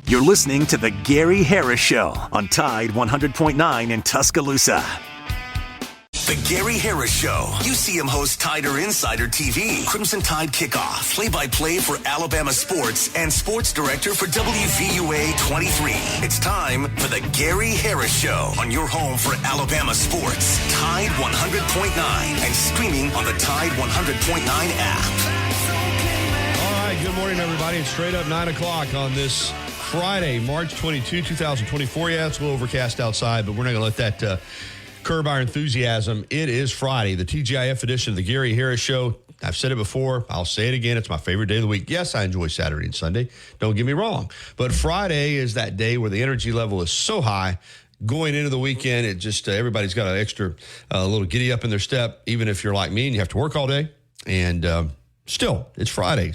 You're listening to The Gary Harris Show on Tide 100.9 in Tuscaloosa. The Gary Harris Show. You see him host Tider Insider TV, Crimson Tide Kickoff, play-by-play for Alabama sports, and sports director for WVUA 23. It's time for The Gary Harris Show on your home for Alabama sports. Tide 100.9 and streaming on the Tide 100.9 app. All right, good morning, everybody. It's straight up 9 o'clock on this Friday, March 22, 2024. Yeah, it's a little overcast outside, but we're not going to let that curb our enthusiasm. It is Friday, the TGIF edition of the Gary Harris Show. I've said it before. I'll say it again. It's my favorite day of the week. Yes, I enjoy Saturday and Sunday. Don't get me wrong. But Friday is that day where the energy level is so high. Going into the weekend, it just everybody's got an extra little giddy up in their step, even if you're like me and you have to work all day. And still, it's Friday.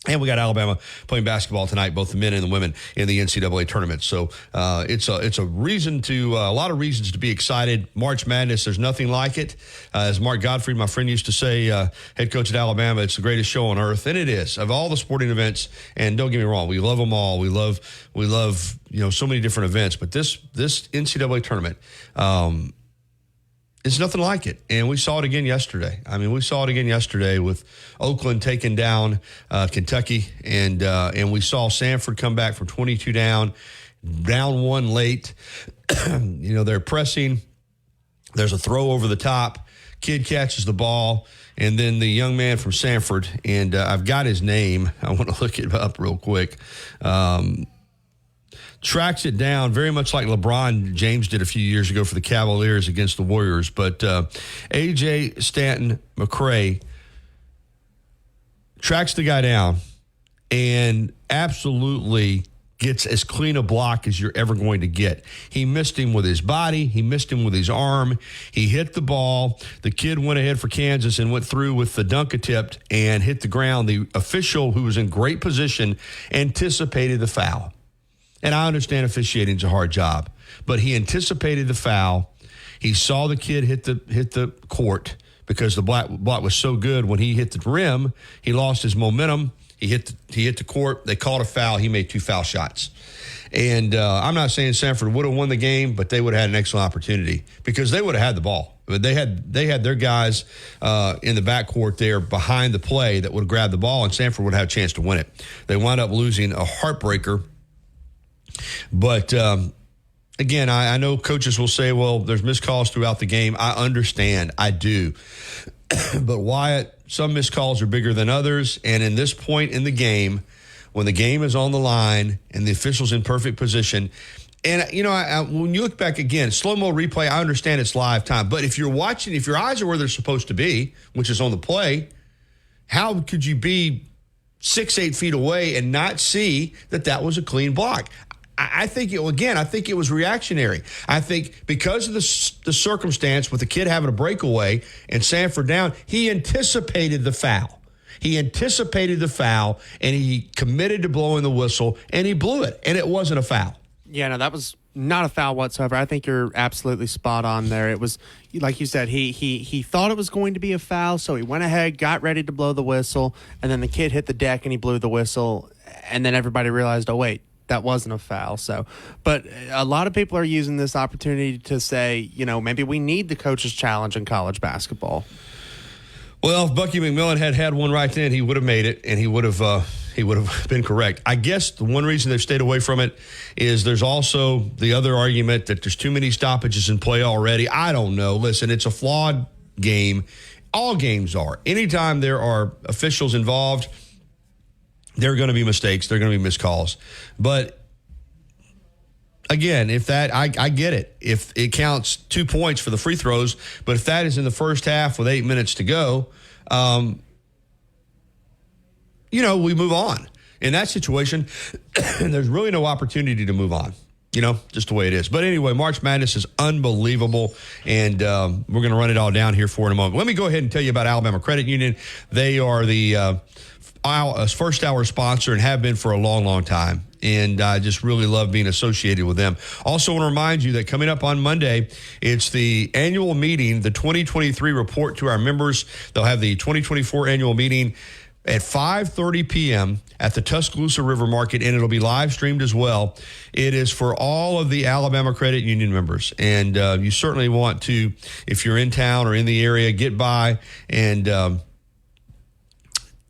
And we got Alabama playing basketball tonight, both the men and the women in the NCAA tournament. So it's a reason to a lot of reasons to be excited. March Madness, there's nothing like it. As Mark Gottfried, my friend, used to say, head coach at Alabama, it's the greatest show on earth, and it is. Of all the sporting events, and don't get me wrong, we love them all. We love so many different events, but this NCAA tournament. It's nothing like it, and we saw it again yesterday. I mean, we saw it again yesterday with Oakland taking down Kentucky, and we saw Samford come back from 22 down one late. They're pressing. There's a throw over the top. Kid catches the ball, and then the young man from Samford, and I've got his name. I want to look it up real quick. Tracks it down very much like LeBron James did a few years ago for the Cavaliers against the Warriors. But A.J. Stanton McCray tracks the guy down and absolutely gets as clean a block as you're ever going to get. He missed him with his body. He missed him with his arm. He hit the ball. The kid went ahead for Kansas and went through with the dunk attempt and hit the ground. The official, who was in great position, anticipated the foul. And I understand officiating is a hard job, but he anticipated the foul. He saw the kid hit the court because the block was so good. When he hit the rim, he lost his momentum. He hit the court. They called a foul. He made two foul shots. And I'm not saying Samford would have won the game, but they would have had an excellent opportunity because they would have had the ball. But they had their guys in the backcourt there behind the play that would have grabbed the ball, and Samford would have had a chance to win it. They wound up losing a heartbreaker. But, again, I know coaches will say, well, there's missed calls throughout the game. I understand. I do. But, Wyatt, some missed calls are bigger than others. And in this point in the game, when the game is on the line and the official's in perfect position, and, when you look back again, slow-mo replay, I understand it's live time. But if you're watching, if your eyes are where they're supposed to be, which is on the play, how could you be 6-8 feet away and not see that was a clean block? I think it was reactionary. I think because of the circumstance with the kid having a breakaway and Samford down, he anticipated the foul. And he committed to blowing the whistle, and he blew it, and it wasn't a foul. Yeah, no, that was not a foul whatsoever. I think you're absolutely spot on there. It was, like you said, he thought it was going to be a foul, so he went ahead, got ready to blow the whistle, and then the kid hit the deck and he blew the whistle, and then everybody realized, oh, wait, that wasn't a foul. So, but a lot of people are using this opportunity to say, maybe we need the coach's challenge in college basketball. Well, if Bucky McMillan had one right then, he would have made it, and he would have been correct. I guess the one reason they've stayed away from it is there's also the other argument that there's too many stoppages in play already. I don't know. Listen, it's a flawed game. All games are. Anytime there are officials involved, there are going to be mistakes. There are going to be missed calls. But again, I get it. If it counts 2 points for the free throws, but if that is in the first half with 8 minutes to go, we move on. In that situation, there's really no opportunity to move on. Just the way it is. But anyway, March Madness is unbelievable, and we're going to run it all down here for in a moment. Let me go ahead and tell you about Alabama Credit Union. They are the first hour sponsor and have been for a long, long time. And I just really love being associated with them. Also want to remind you that coming up on Monday, it's the annual meeting, the 2023 report to our members. They'll have the 2024 annual meeting at 5:30 p.m. at the Tuscaloosa River Market, and it'll be live streamed as well. It is for all of the Alabama Credit Union members, and you certainly want to, if you're in town or in the area, get by and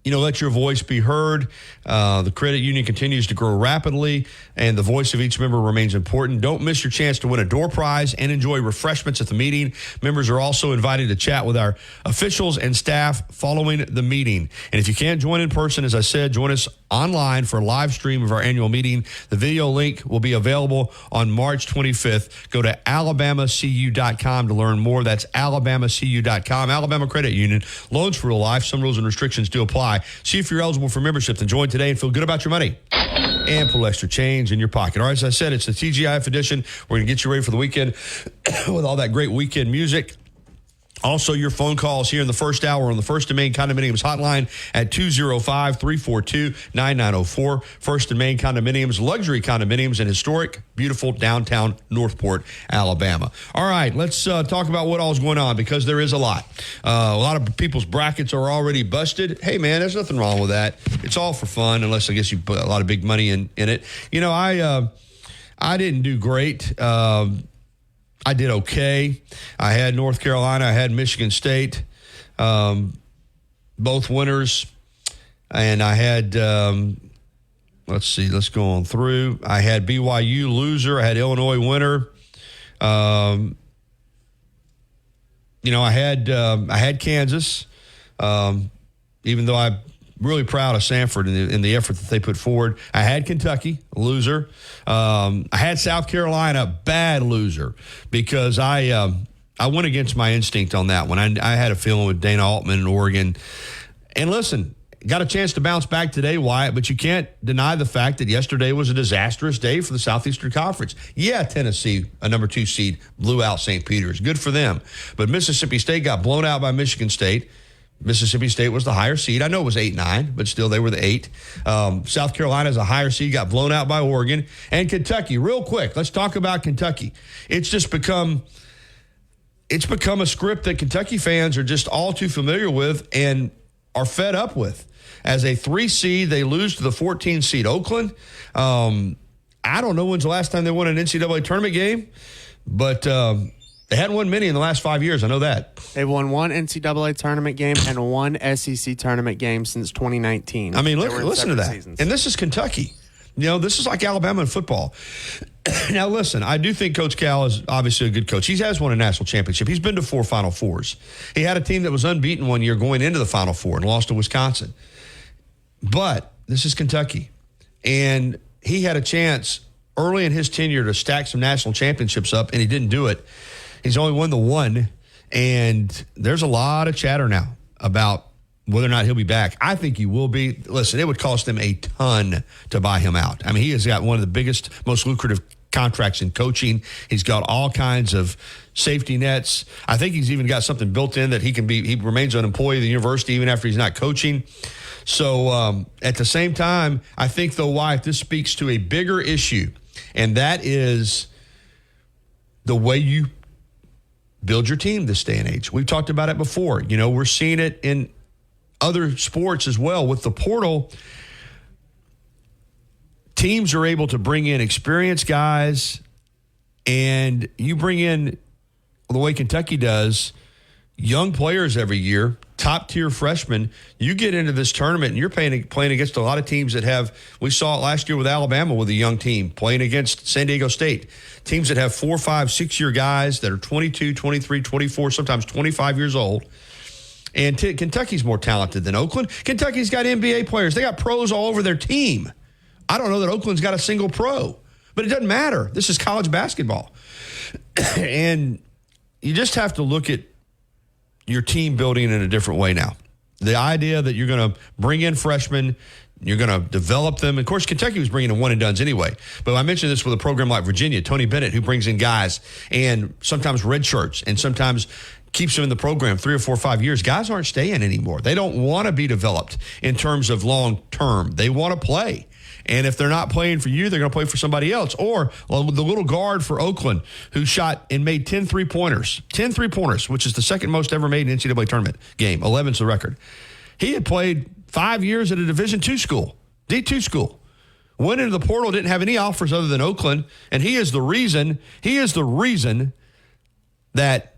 let your voice be heard. The credit union continues to grow rapidly, and the voice of each member remains important. Don't miss your chance to win a door prize and enjoy refreshments at the meeting. Members are also invited to chat with our officials and staff following the meeting. And if you can't join in person, as I said, join us online for a live stream of our annual meeting. The video link will be available on March 25th. Go to alabamacu.com to learn more. That's alabamacu.com. Alabama Credit Union. Loans for real life. Some rules and restrictions do apply. See if you're eligible for membership. Then join today and feel good about your money and pull extra change in your pocket. All right, as I said, it's the TGIF edition. We're going to get you ready for the weekend with all that great weekend music. Also, your phone calls here in the first hour on the First and Main Condominiums hotline at 205-342-9904. First and Main Condominiums, luxury condominiums in historic, beautiful downtown Northport, Alabama. All right, let's talk about what all is going on, because there is a lot. A lot of people's brackets are already busted. Hey, man, there's nothing wrong with that. It's all for fun, unless I guess you put a lot of big money in it. I didn't do great. I did okay. I had North Carolina. I had Michigan State, both winners. And I had, let's go on through. I had BYU loser. I had Illinois winner. I had Kansas, even though I'm really proud of Sanford in the effort that they put forward. I had Kentucky, loser. I had South Carolina, bad loser, because I went against my instinct on that one. I had a feeling with Dana Altman in Oregon. And listen, got a chance to bounce back today, Wyatt, but you can't deny the fact that yesterday was a disastrous day for the Southeastern Conference. Yeah, Tennessee, a number 2 seed, blew out St. Peter's. Good for them. But Mississippi State got blown out by Michigan State. Mississippi State was the higher seed. I know it was 8-9, but still they were the 8. South Carolina is a higher seed, got blown out by Oregon. And Kentucky, real quick, let's talk about Kentucky. It's become a script that Kentucky fans are just all too familiar with and are fed up with. As a 3 seed, they lose to the 14 seed Oakland. I don't know when's the last time they won an NCAA tournament game, but they hadn't won many in the last 5 years. I know that. They won 1 NCAA tournament game and 1 SEC tournament game since 2019. I mean, listen to that. Seasons. And this is Kentucky. This is like Alabama in football. Now, listen, I do think Coach Cal is obviously a good coach. He has won a national championship. He's been to 4 Final Fours. He had a team that was unbeaten one year going into the Final Four and lost to Wisconsin. But this is Kentucky. And he had a chance early in his tenure to stack some national championships up, and he didn't do it. He's only won the 1, and there's a lot of chatter now about whether or not he'll be back. I think he will be. Listen, it would cost them a ton to buy him out. I mean, he has got one of the biggest, most lucrative contracts in coaching. He's got all kinds of safety nets. I think he's even got something built in that he remains an employee of the university even after he's not coaching. So at the same time, I think, though, Wyatt, this speaks to a bigger issue, and that is the way you build your team this day and age. We've talked about it before. We're seeing it in other sports as well. With the portal, teams are able to bring in experienced guys, and you bring in, the way Kentucky does, young players every year, top-tier freshmen. You get into this tournament, and you're playing against a lot of teams that have, we saw it last year with Alabama with a young team, playing against San Diego State. Teams that have 4, 5, 6-year guys that are 22, 23, 24, sometimes 25 years old. And Kentucky's more talented than Oakland. Kentucky's got NBA players. They got pros all over their team. I don't know that Oakland's got a single pro, but it doesn't matter. This is college basketball. And you just have to look at your team building in a different way now. The idea that you're going to bring in freshmen, you're going to develop them. Of course, Kentucky was bringing in one-and-dones anyway. But I mentioned this with a program like Virginia, Tony Bennett, who brings in guys and sometimes red shirts and sometimes keeps them in the program 3 or 4 or 5 years. Guys aren't staying anymore. They don't want to be developed in terms of long-term. They want to play. And if they're not playing for you, they're going to play for somebody else. Or the little guard for Oakland who shot and made 10 3-pointers. 10 3-pointers, which is the second most ever made in an NCAA tournament game. 11's the record. He had played 5 years at a Division II school, D2 school. Went into the portal, didn't have any offers other than Oakland, and he is the reason that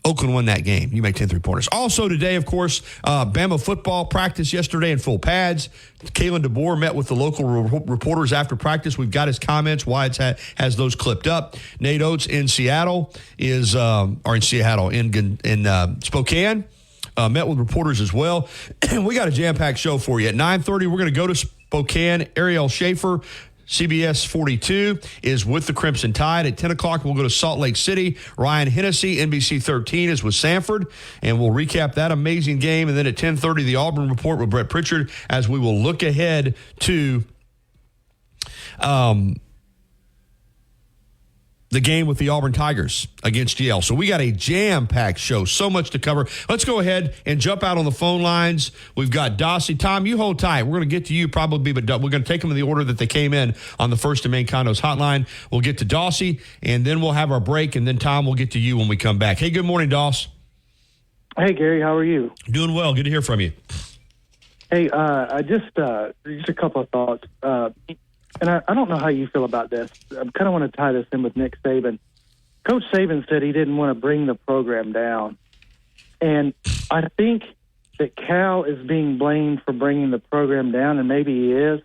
Oakland won that game. You make 10 3-pointers. Also today, of course, Bama football practice yesterday in full pads. Kalen DeBoer met with the local reporters after practice. We've got his comments. Wyatt has those clipped up. Nate Oates in Seattle in Spokane. Met with reporters as well. We got a jam-packed show for you. At 9:30, we're going to go to Spokane. Ariel Schaefer, CBS 42, is with the Crimson Tide. At 10 o'clock, we'll go to Salt Lake City. Ryan Hennessy, NBC 13, is with Sanford, and we'll recap that amazing game. And then at 10:30, the Auburn Report with Brett Pritchard, as we will look ahead to the game with the Auburn Tigers against Yale. So we got a jam-packed show, so much to cover. Let's go ahead and jump out on the phone lines. We've got Dossie. Tom, you hold tight. We're going to get to you probably, but we're going to take them in the order that they came in on the First and Main Condos hotline. We'll get to Dossie, and then we'll have our break, and then, Tom, we'll get to you when we come back. Hey, good morning, Doss. Hey, Gary, how are you? Doing well. Good to hear from you. Hey, I just a couple of thoughts. And I don't know how you feel about this. I kind of want to tie this in with Nick Saban. Coach Saban said he didn't want to bring the program down. And I think that Cal is being blamed for bringing the program down, and maybe he is.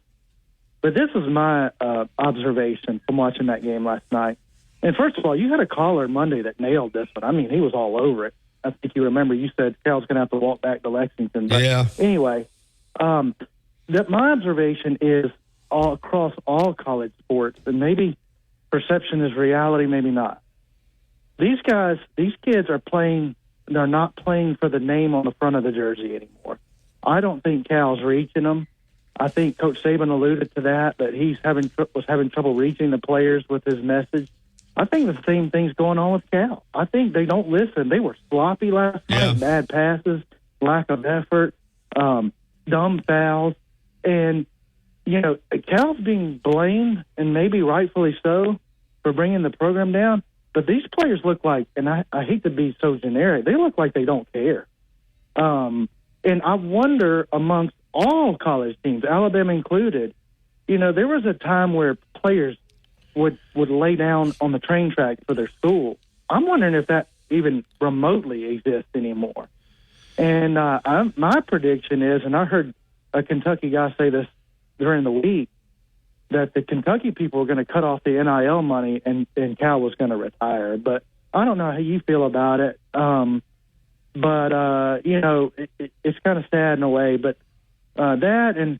But this is my observation from watching that game last night. And first of all, you had a caller Monday that nailed this one. I mean, he was all over it. I think you remember you said Cal's going to have to walk back to Lexington. But yeah. Anyway, my observation is, all across all college sports, and maybe perception is reality, maybe not. These kids are playing, they're not playing for the name on the front of the jersey anymore. I don't think Cal's reaching them. I think Coach Saban alluded to that he was having trouble reaching the players with his message. I think the same thing's going on with Cal. I think they don't listen. They were sloppy last night, bad passes, lack of effort, dumb fouls, and Cal's being blamed, and maybe rightfully so, for bringing the program down. But these players look like, and I hate to be so generic, they look like they don't care. And I wonder, amongst all college teams, Alabama included, there was a time where players would lay down on the train track for their school. I'm wondering if that even remotely exists anymore. And my prediction is, and I heard a Kentucky guy say this during the week, that the Kentucky people were going to cut off the NIL money and Cal was going to retire. But I don't know how you feel about it. It's kind of sad in a way. But that, and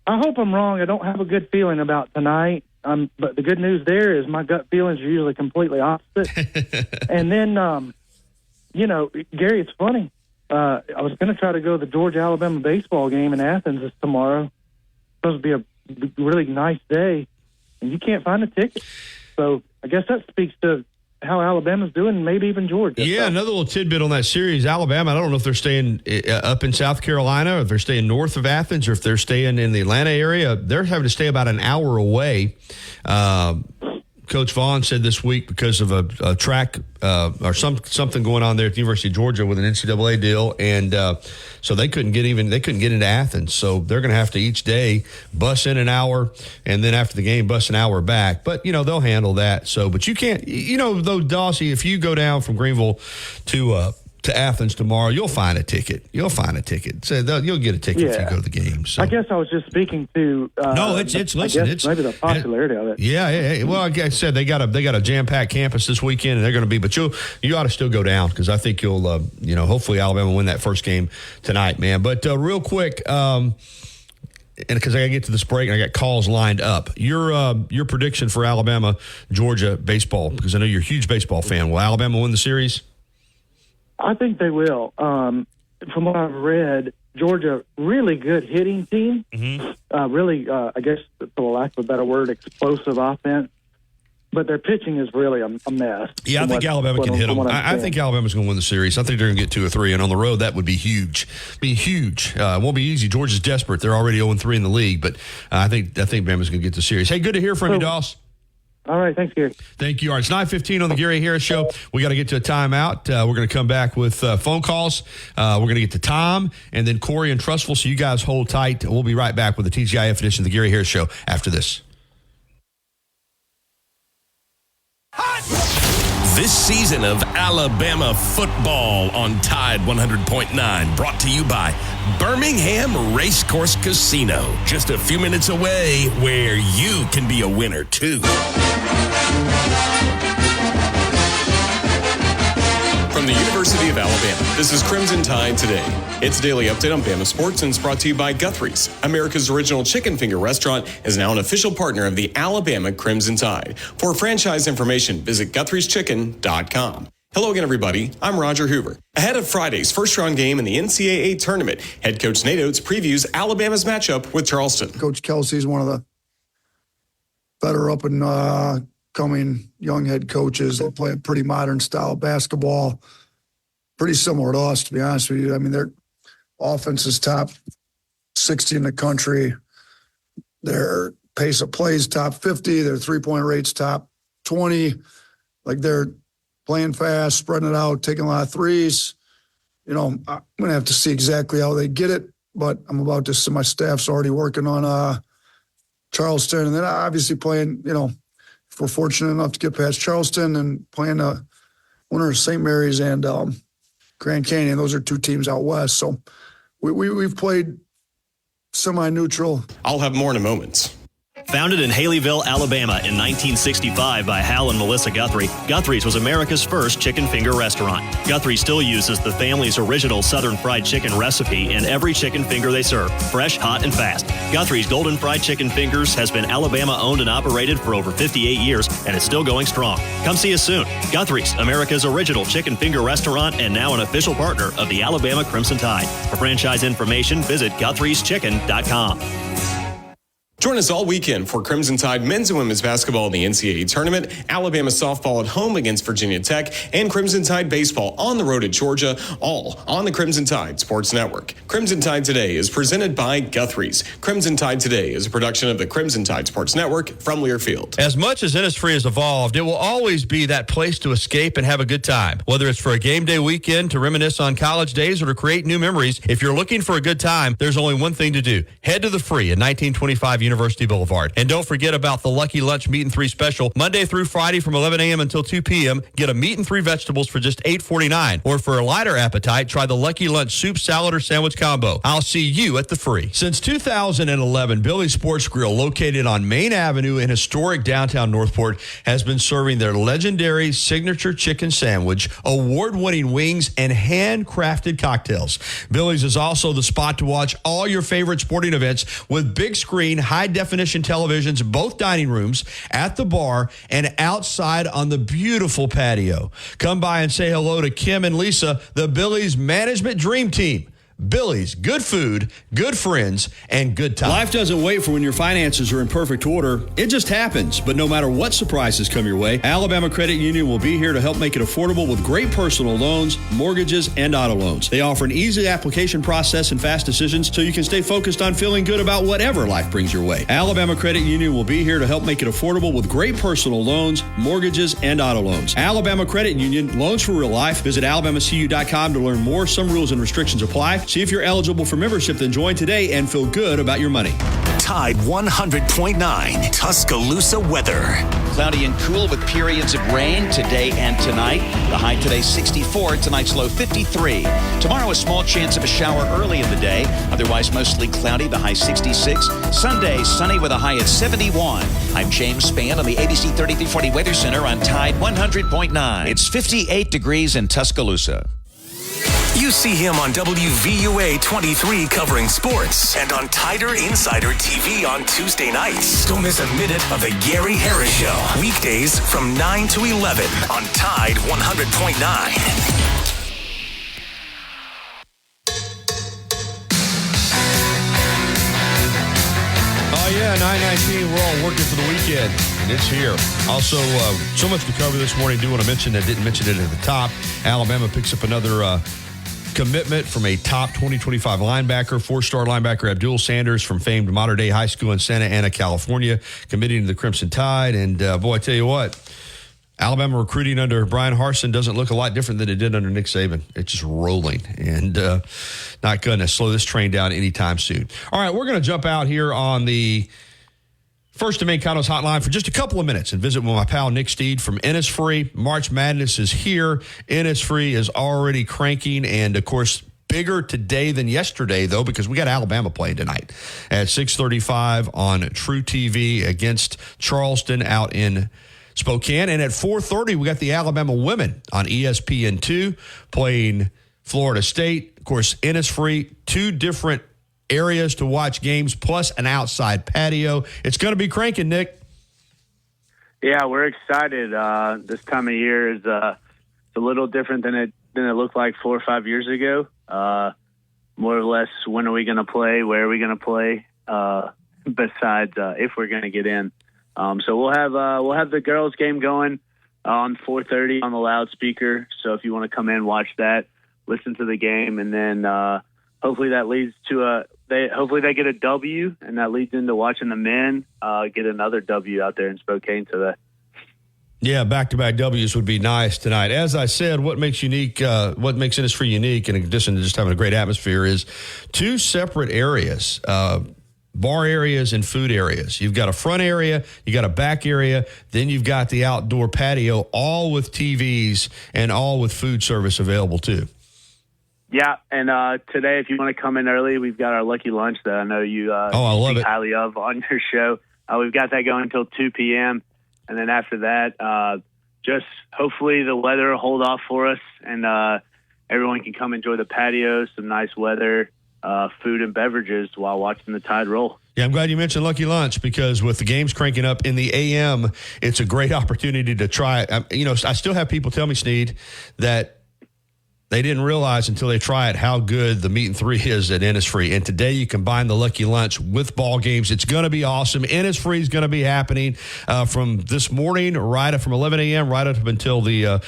I hope I'm wrong. I don't have a good feeling about tonight. But the good news there is my gut feelings are usually completely opposite. And then, Gary, it's funny. I was going to try to go to the Georgia-Alabama baseball game in Athens this tomorrow. Supposed to be a really nice day, and you can't find a ticket. So I guess that speaks to how Alabama's doing, and maybe even Georgia. Yeah, another little tidbit on that series. Alabama, I don't know if they're staying up in South Carolina, or if they're staying north of Athens, or if they're staying in the Atlanta area. They're having to stay about an hour away. Coach Vaughn said this week, because of a track or something going on there at the University of Georgia with an NCAA deal, and so they couldn't get into Athens. So they're going to have to each day bus in an hour, and then after the game bus an hour back. But they'll handle that. So, but you can't, though, Dossie, if you go down from Greenville to Athens tomorrow, you'll find a ticket. So you'll get a ticket if you go to the game. So. I guess I was just speaking to. No, it's listen. It's maybe the popularity of it. Yeah. Well, like I said, they got a jam-packed campus this weekend, and they're going to be. But you ought to still go down, because I think you'll hopefully Alabama win that first game tonight, man. But real quick, and because I got to get to this break, and I got calls lined up. Your prediction for Alabama Georgia baseball, because I know you're a huge baseball fan. Will Alabama win the series? I think they will. From what I've read, Georgia, really good hitting team. Mm-hmm. Really, I guess, for lack of a better word, explosive offense. But their pitching is really a mess. Yeah, I think Alabama can hit them. I think Alabama's going to win the series. I think they're going to get 2 or 3, and on the road, that would be huge. It won't be easy. Georgia's desperate. They're already 0-3 in the league, but I think Bama's going to get the series. Hey, good to hear from you, Doss. All right. Thanks, Gary. Thank you. All right, it's 9:15 on the Gary Harris Show. We got to get to a timeout. We're going to come back with phone calls. We're going to get to Tom and then Corey and Trustful, so you guys hold tight. We'll be right back with the TGIF edition of the Gary Harris Show after this. This season of Alabama football on Tide 100.9 brought to you by Birmingham Racecourse Casino. Just a few minutes away where you can be a winner too. From the University of Alabama, this is Crimson Tide Today. It's a daily update on Bama sports and it's brought to you by Guthrie's. America's original chicken finger restaurant is now an official partner of the Alabama Crimson Tide. For franchise information, visit Guthrie'sChicken.com. Hello again, everybody. I'm Roger Hoover. Ahead of Friday's first-round game in the NCAA tournament, head coach Nate Oates previews Alabama's matchup with Charleston. Coach Kelsey's one of the better up-and-coming young head coaches. They play a pretty modern style of basketball, pretty similar to us, to be honest with you. I mean, their offense is top 60 in the country. Their pace of play is top 50. Their three-point rate's top 20. Like, they're playing fast, spreading it out, taking a lot of threes. You know, I'm going to have to see exactly how they get it, but I'm about to see my staff's already working on Charleston. And then obviously playing, you know, if we're fortunate enough to get past Charleston and playing the winner of St. Mary's and Grand Canyon. Those are two teams out west. So we've played semi-neutral. I'll have more in a moment. Founded in Haleyville, Alabama in 1965 by Hal and Melissa Guthrie, Guthrie's was America's first chicken finger restaurant. Guthrie still uses the family's original Southern fried chicken recipe in every chicken finger they serve, fresh, hot, and fast. Guthrie's Golden Fried Chicken Fingers has been Alabama owned and operated for over 58 years and is still going strong. Come see us soon. Guthrie's, America's original chicken finger restaurant and now an official partner of the Alabama Crimson Tide. For franchise information, visit Guthrie'sChicken.com. Join us all weekend for Crimson Tide men's and women's basketball in the NCAA tournament, Alabama softball at home against Virginia Tech, and Crimson Tide baseball on the road at Georgia, all on the Crimson Tide Sports Network. Crimson Tide Today is presented by Guthrie's. Crimson Tide Today is a production of the Crimson Tide Sports Network from Learfield. As much as Innisfree has evolved, it will always be that place to escape and have a good time. Whether it's for a game day weekend, to reminisce on college days, or to create new memories, if you're looking for a good time, there's only one thing to do. Head to the Free at 1925 University Boulevard. And don't forget about the Lucky Lunch Meat and 3 special. Monday through Friday from 11 a.m. until 2 p.m. Get a meat and 3 vegetables for just $8.49. Or for a lighter appetite, try the Lucky Lunch soup, salad, or sandwich combo. I'll see you at the Free. Since 2011, Billy's Sports Grill, located on Main Avenue in historic downtown Northport, has been serving their legendary signature chicken sandwich, award-winning wings, and handcrafted cocktails. Billy's is also the spot to watch all your favorite sporting events with big screen, high-definition televisions, both dining rooms, at the bar, and outside on the beautiful patio. Come by and say hello to Kim and Lisa, the Billy's Management Dream Team. Billy's, good food, good friends, and good time. Life doesn't wait for when your finances are in perfect order. It just happens. But no matter what surprises come your way, Alabama Credit Union will be here to help make it affordable with great personal loans, mortgages, and auto loans. They offer an easy application process and fast decisions so you can stay focused on feeling good about whatever life brings your way. Alabama Credit Union will be here to help make it affordable with great personal loans, mortgages, and auto loans. Alabama Credit Union, loans for real life. Visit alabamacu.com to learn more. Some rules and restrictions apply. See if you're eligible for membership, then join today and feel good about your money. Tide 100.9 Tuscaloosa weather. Cloudy and cool with periods of rain today and tonight. The high today 64, tonight's low 53. Tomorrow a small chance of a shower early in the day. Otherwise mostly cloudy, the high 66. Sunday sunny with a high at 71. I'm James Spann on the ABC 3340 Weather Center on Tide 100.9. It's 58 degrees in Tuscaloosa. You see him on WVUA 23 covering sports and on Tider Insider TV on Tuesday nights. Don't miss a minute of the Gary Harris Show. Weekdays from 9 to 11 on Tide 100.9. Oh, yeah, 9:19. We're all working for the weekend, and it's here. Also, so much to cover this morning. I do want to mention, I didn't mention it at the top. Alabama picks up another commitment from a top 2025 linebacker, 4-star linebacker Abdul Sanders from famed Mater Dei High School in Santa Ana, California, committing to the Crimson Tide. And, boy, I tell you what, Alabama recruiting under Brian Harsin doesn't look a lot different than it did under Nick Saban. It's just rolling, and not going to slow this train down anytime soon. All right, we're going to jump out here on the First and Main Condos hotline for just a couple of minutes and visit with my pal Nick Steed from Innisfree. March Madness is here. Innisfree is already cranking, and, of course, bigger today than yesterday, though, because we got Alabama playing tonight at 6:35 on True TV against Charleston out in Spokane. And at 4:30, we got the Alabama women on ESPN2 playing Florida State. Of course, Innisfree, 2 different areas to watch games, plus an outside patio. It's going to be cranking, Nick. Yeah, we're excited. This time of year is it's a little different than it looked like 4 or 5 years ago. More or less, when are we going to play? Where are we going to play? Besides, if we're going to get in. So we'll have the girls' game going on 4:30 on the loudspeaker. So if you want to come in, watch that, listen to the game, and then hopefully that leads to hopefully they get a W, and that leads into watching the men get another W out there in Spokane today. Yeah, back-to-back W's would be nice tonight. As I said, what makes Innisfree unique, in addition to just having a great atmosphere, is 2 separate areas. Bar areas and food areas. You've got a front area, you got a back area, then you've got the outdoor patio, all with TVs and all with food service available too. Yeah, and today, if you want to come in early, we've got our Lucky Lunch that I know you I love it. highly of on your show. We've got that going until 2 p.m., and then after that, just hopefully the weather will hold off for us, and everyone can come enjoy the patio, some nice weather, food and beverages while watching the Tide roll. Yeah, I'm glad you mentioned Lucky Lunch, because with the games cranking up in the AM, it's a great opportunity to try it. I still have people tell me, Sneed, that they didn't realize until they try it how good the Meat and 3 is at Innisfree. And today you combine the Lucky Lunch with ball games. It's going to be awesome. Innisfree is going to be happening from this morning, from 11 a.m. right up until the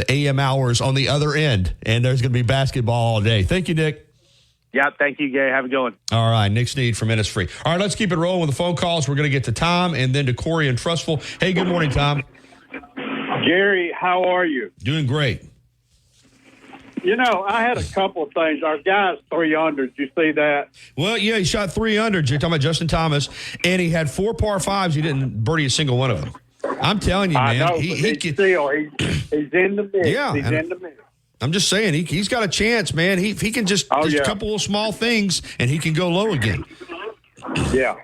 AM hours on the other end. And there's going to be basketball all day. Thank you, Nick. Yeah, thank you, Gary. Have a good one. All right, Nick Sneed from Innisfree. All right, let's keep it rolling with the phone calls. We're going to get to Tom and then to Corey and Trustful. Hey, good morning, Tom. Gary, how are you? Doing great. I had a couple of things. Our guy's 3 under. Did you see that? Well, yeah, he shot 3 under. You're talking about Justin Thomas, and he had 4 par 5s. He didn't birdie a single one of them. I'm telling you, man. I know, he's in the mix. Yeah, he's in the mix. I'm just saying, he's got a chance, man. He can just a couple of small things, and he can go low again. Yeah.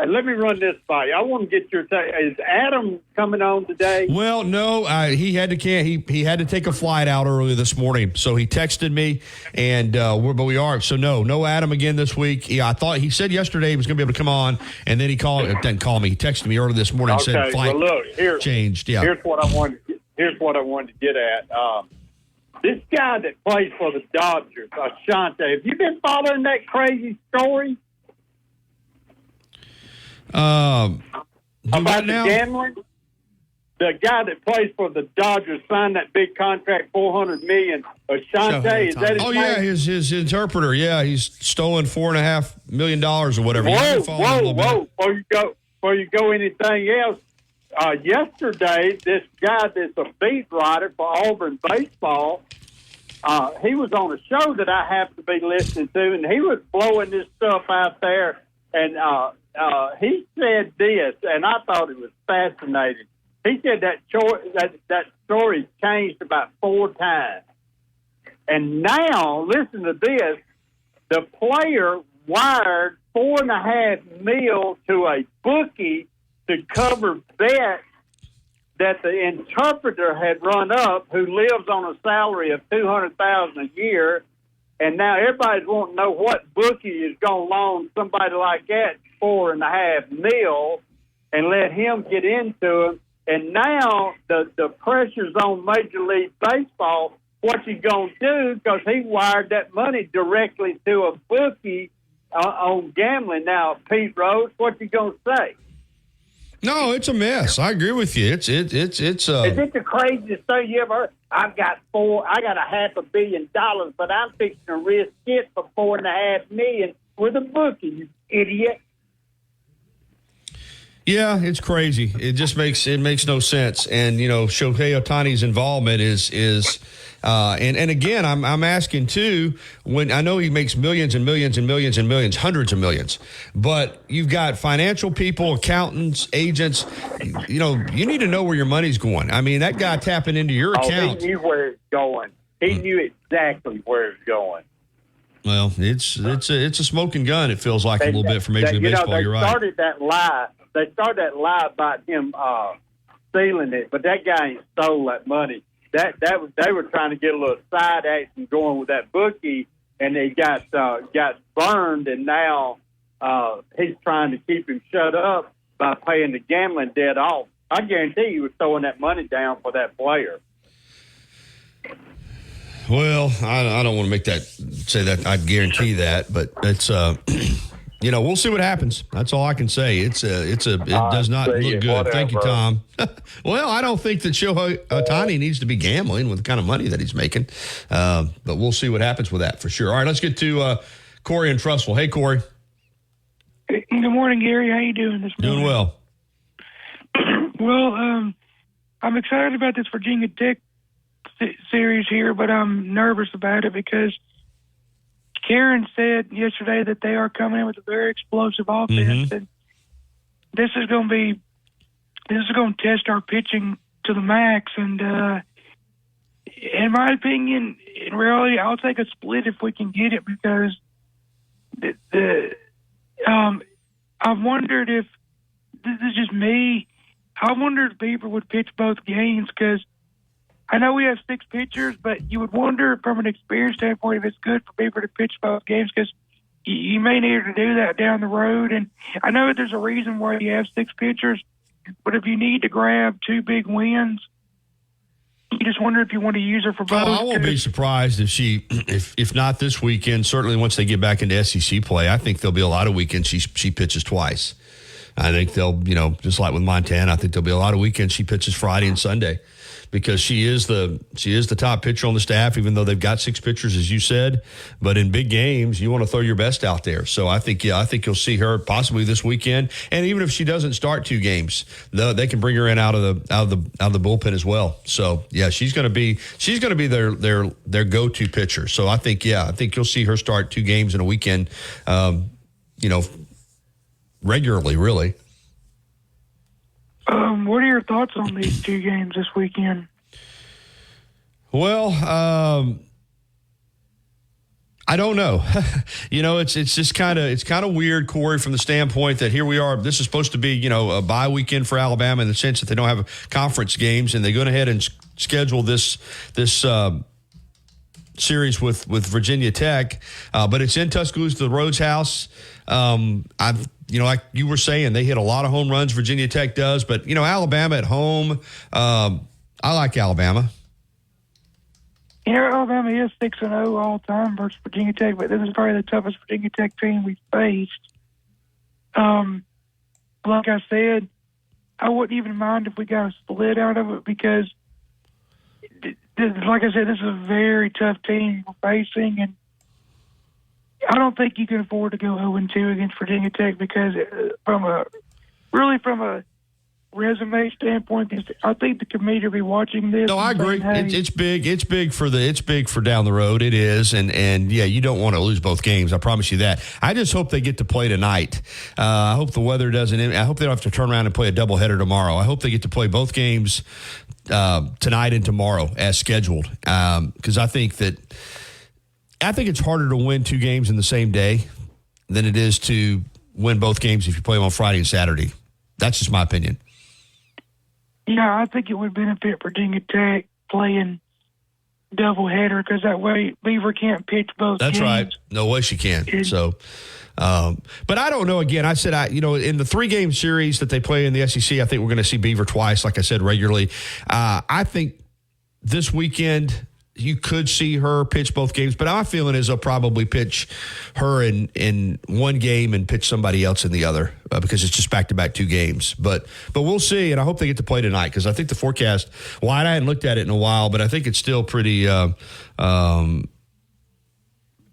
Let me run this by you. I want to get your take. Is Adam coming on today? Well, no. He had to take a flight out early this morning, so he texted me, and but we are. So no Adam again this week. Yeah, I thought he said yesterday he was going to be able to come on, and then he didn't call me. He texted me early this morning and said flight changed. Yeah. Here's what I wanted to get at. This guy that plays for the Dodgers, Ashante, have you been following that crazy story? About the gambling? The guy that plays for the Dodgers signed that big contract, $400 million. Ashante, is that his name? Yeah, his interpreter. Yeah, he's stolen $4.5 million or whatever. Whoa! Before you go anything else, yesterday this guy that's a beat writer for Auburn baseball, he was on a show that I happened to be listening to, and he was blowing this stuff out there, and he said this, and I thought it was fascinating. He said that story changed about 4 times. And now, listen to this, the player wired $4.5 million to a bookie to cover bets that the interpreter had run up, who lives on a salary of $200,000 a year, and now everybody's wanting to know what bookie is going to loan somebody like that $4.5 million and let him get into it. And now the pressure's on Major League Baseball. What you going to do? Because he wired that money directly to a bookie on gambling. Now, Pete Rose, what you going to say? No, it's a mess. I agree with you. It's Is it the craziest thing you ever heard? I got $500 million, but I'm fixing to risk it for $4.5 million with a bookie, you idiot. Yeah, it's crazy. It just makes no sense. And Shohei Ohtani's involvement is and again, I'm asking too. When I know he makes millions and millions and millions and millions, hundreds of millions, but you've got financial people, accountants, agents. You need to know where your money's going. I mean, that guy tapping into your account. He knew where it's going. He knew exactly where it's going. Well, it's a smoking gun. It feels like a little bit for Major League Baseball. You're right. They started that lie about him stealing it, but that guy ain't stole that money. They were trying to get a little side action going with that bookie, and they got burned, and now he's trying to keep him shut up by paying the gambling debt off. I guarantee he was throwing that money down for that player. Well, I don't want to say that I guarantee that, but it's we'll see what happens. That's all I can say. It does not look good. Whatever. Thank you, Tom. Well, I don't think that Shohei Ohtani needs to be gambling with the kind of money that he's making, but we'll see what happens with that for sure. All right, let's get to Corey in Trussville. Hey, Corey. Good morning, Gary. How you doing this morning? Doing well. Well, I'm excited about this Virginia Tech series here, but I'm nervous about it because Karen said yesterday that they are coming in with a very explosive offense, and this is going to test our pitching to the max. And in my opinion, in reality, I'll take a split if we can get it, because I've wondered if this is just me. I wondered if Beaver would pitch both games, because I know we have 6 pitchers, but you would wonder from an experience standpoint if it's good for Beaver to pitch both games, because you may need to do that down the road. And I know there's a reason why you have 6 pitchers, but if you need to grab 2 big wins, you just wonder if you want to use her for both. I won't be surprised if not this weekend, certainly once they get back into SEC play. I think there'll be a lot of weekends she pitches twice. I think they'll, just like with Montana, I think there'll be a lot of weekends she pitches Friday and Sunday, because she is the top pitcher on the staff, even though they've got 6 pitchers, as you said. But in big games, you want to throw your best out there. So I think you'll see her possibly this weekend. And even if she doesn't start 2 games, they can bring her in out of the bullpen as well. So yeah, she's going to be their go-to pitcher. So I think you'll see her start 2 games in a weekend, regularly, really. What are your thoughts on these 2 games this weekend? Well, I don't know. It's just kind of weird, Corey, from the standpoint that here we are. This is supposed to be, a bye weekend for Alabama in the sense that they don't have conference games, and they go ahead and schedule this series with Virginia Tech, but it's in Tuscaloosa, the Rhodes House. Like you were saying, they hit a lot of home runs. Virginia Tech does, but Alabama at home. I like Alabama. Alabama is 6-0 all time versus Virginia Tech, but this is probably the toughest Virginia Tech team we've faced. Like I said, I wouldn't even mind if we got a split out of it, because, like I said, this is a very tough team we're facing, and I don't think you can afford to go 0-2 against Virginia Tech, because from a resume standpoint, I think the committee will be watching this. No, I agree. It's big. It's big for down the road. It is, and yeah, you don't want to lose both games. I promise you that. I just hope they get to play tonight. I hope the weather doesn't. I hope they don't have to turn around and play a doubleheader tomorrow. I hope they get to play both games tonight and tomorrow as scheduled, because I think it's harder to win 2 games in the same day than it is to win both games if you play them on Friday and Saturday. That's just my opinion. Yeah, I think it would benefit Virginia Tech playing doubleheader, because that way Beaver can't pitch both games. That's right. No way she can. So, but I don't know. Again, I said, in the 3-game series that they play in the SEC, I think we're going to see Beaver twice, like I said, regularly. I think this weekend you could see her pitch both games, but my feeling is they'll probably pitch her in one game and pitch somebody else in the other because it's just back-to-back 2 games. But we'll see, and I hope they get to play tonight because I think the forecast, well, I hadn't looked at it in a while, but I think it's still pretty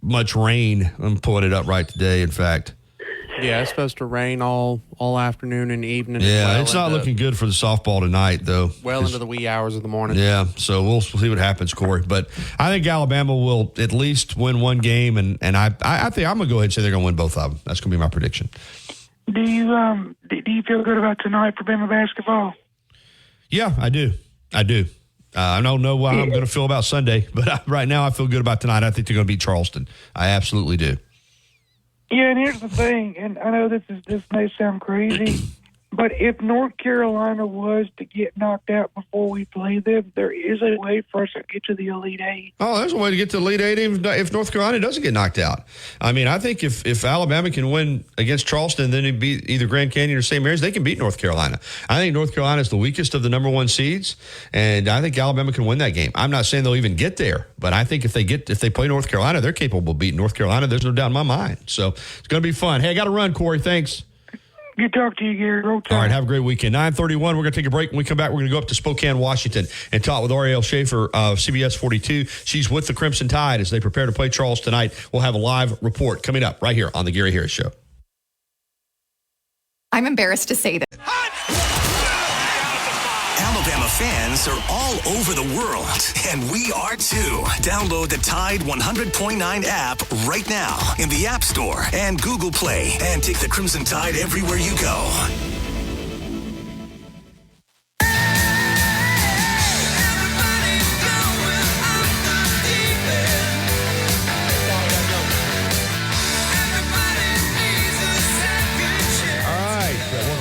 much rain. I'm pulling it up right today, in fact. Yeah, it's supposed to rain all afternoon and evening. Yeah, it's not looking good for the softball tonight, though. Well into the wee hours of the morning. Yeah, so we'll see what happens, Corey. But I think Alabama will at least win one game, and I think I'm going to go ahead and say they're going to win both of them. That's going to be my prediction. Do you feel good about tonight for Bama basketball? Yeah, I do. I don't know how I'm going to feel about Sunday, but right now I feel good about tonight. I think they're going to beat Charleston. I absolutely do. Yeah, and here's the thing, and I know this may sound crazy, but if North Carolina was to get knocked out before we play them, there is a way for us to get to the Elite Eight. Oh, there's a way to get to the Elite Eight even if North Carolina doesn't get knocked out. I mean, I think if Alabama can win against Charleston, then it'd beat either Grand Canyon or St. Mary's, they can beat North Carolina. I think North Carolina is the weakest of the number 1 seeds, and I think Alabama can win that game. I'm not saying they'll even get there, but I think if they play North Carolina, they're capable of beating North Carolina. There's no doubt in my mind. So it's going to be fun. Hey, I got to run, Corey. Thanks. Good talk to you, Gary. Roll Tide. All right, have a great weekend. 9:31, we're going to take a break. When we come back, we're going to go up to Spokane, Washington, and talk with Arielle Schaefer of CBS 42. She's with the Crimson Tide as they prepare to play Charles tonight. We'll have a live report coming up right here on the Gary Harris Show. I'm embarrassed to say that. Alabama fans are all over the world, and we are too. Download the Tide 100.9 app right now in the App Store and Google Play, and take the Crimson Tide everywhere you go.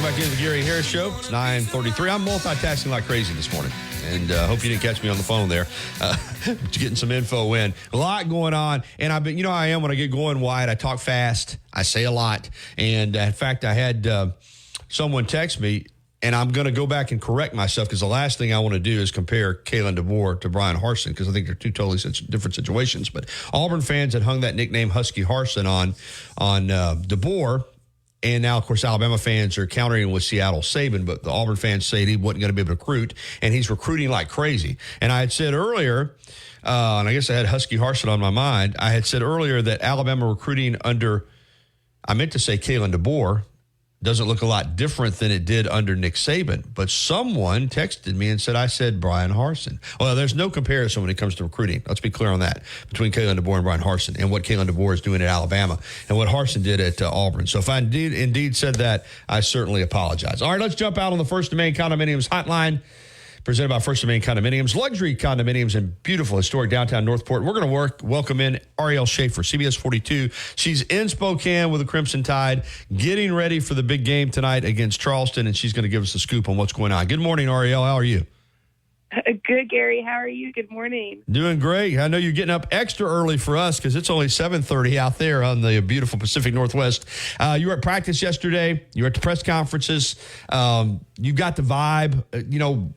Back into the Gary Harris Show. It's 9:33. I'm multitasking like crazy this morning, and hope you didn't catch me on the phone there. Getting some info in. A lot going on, and I've been, you know, I am when I get going wide. I talk fast. I say a lot, and in fact, I had someone text me, and I'm going to go back and correct myself because the last thing I want to do is compare Kalen DeBoer to Brian Harsin because I think they're two totally different situations. But Auburn fans had hung that nickname Husky Harsin on DeBoer. And now, of course, Alabama fans are countering with Seattle Saban, but the Auburn fans say he wasn't going to be able to recruit, and he's recruiting like crazy. And I had said earlier, and I guess I had Husky Harsin on my mind, I had said earlier that Alabama recruiting under, I meant to say Kalen DeBoer, doesn't look a lot different than it did under Nick Saban. But someone texted me and said, I said Brian Harsin. Well, there's no comparison when it comes to recruiting. Let's be clear on that, between Kalen DeBoer and Brian Harsin and what Kalen DeBoer is doing at Alabama and what Harsin did at Auburn. So if I indeed said that, I certainly apologize. All right, let's jump out on the First Domain Condominiums hotline. Presented by First Domain Condominiums, luxury condominiums in beautiful historic downtown Northport. We're going to welcome in Arielle Schaefer, CBS 42. She's in Spokane with the Crimson Tide, getting ready for the big game tonight against Charleston, and she's going to give us a scoop on what's going on. Good morning, Arielle. How are you? Good, Gary. How are you? Good morning. Doing great. I know you're getting up extra early for us because it's only 7:30 out there on the beautiful Pacific Northwest. You were at practice yesterday. You were at the press conferences. You got the vibe.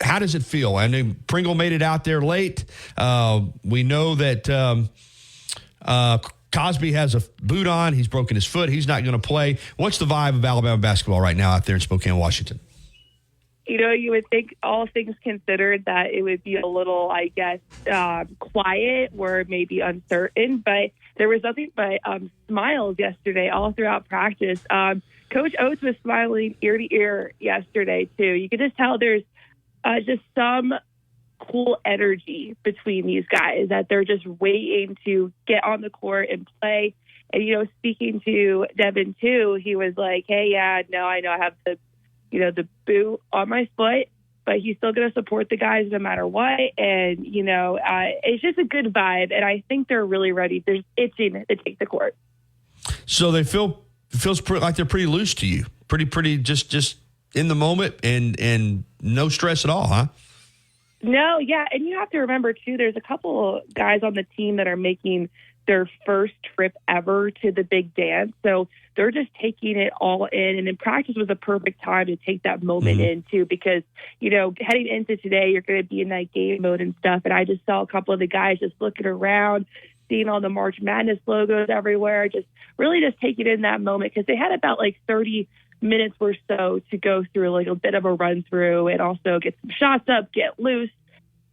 How does it feel? I mean, Pringle made it out there late. We know that Cosby has a boot on. He's broken his foot. He's not going to play. What's the vibe of Alabama basketball right now out there in Spokane, Washington? You know, you would think, all things considered, that it would be a little, I guess, quiet or maybe uncertain. But there was nothing but smiles yesterday all throughout practice. Coach Oates was smiling ear to ear yesterday, too. You could just tell there's just some cool energy between these guys, that they're just waiting to get on the court and play. And, you know, speaking to Devin, too, he was like, hey, yeah, no, I know I have the boot on my foot, but he's still going to support the guys no matter what. And, it's just a good vibe. And I think they're really ready. They're itching to take the court. So they feels like they're pretty loose to you, pretty just in the moment and no stress at all, huh? No, yeah. And you have to remember, too, there's a couple guys on the team that are making their first trip ever to the big dance. So they're just taking it all in. And in practice was a perfect time to take that moment in too, because, heading into today, you're going to be in that game mode and stuff. And I just saw a couple of the guys just looking around, seeing all the March Madness logos everywhere, just really just taking in that moment, because they had about 30 minutes or so to go through a bit of a run through and also get some shots up, get loose.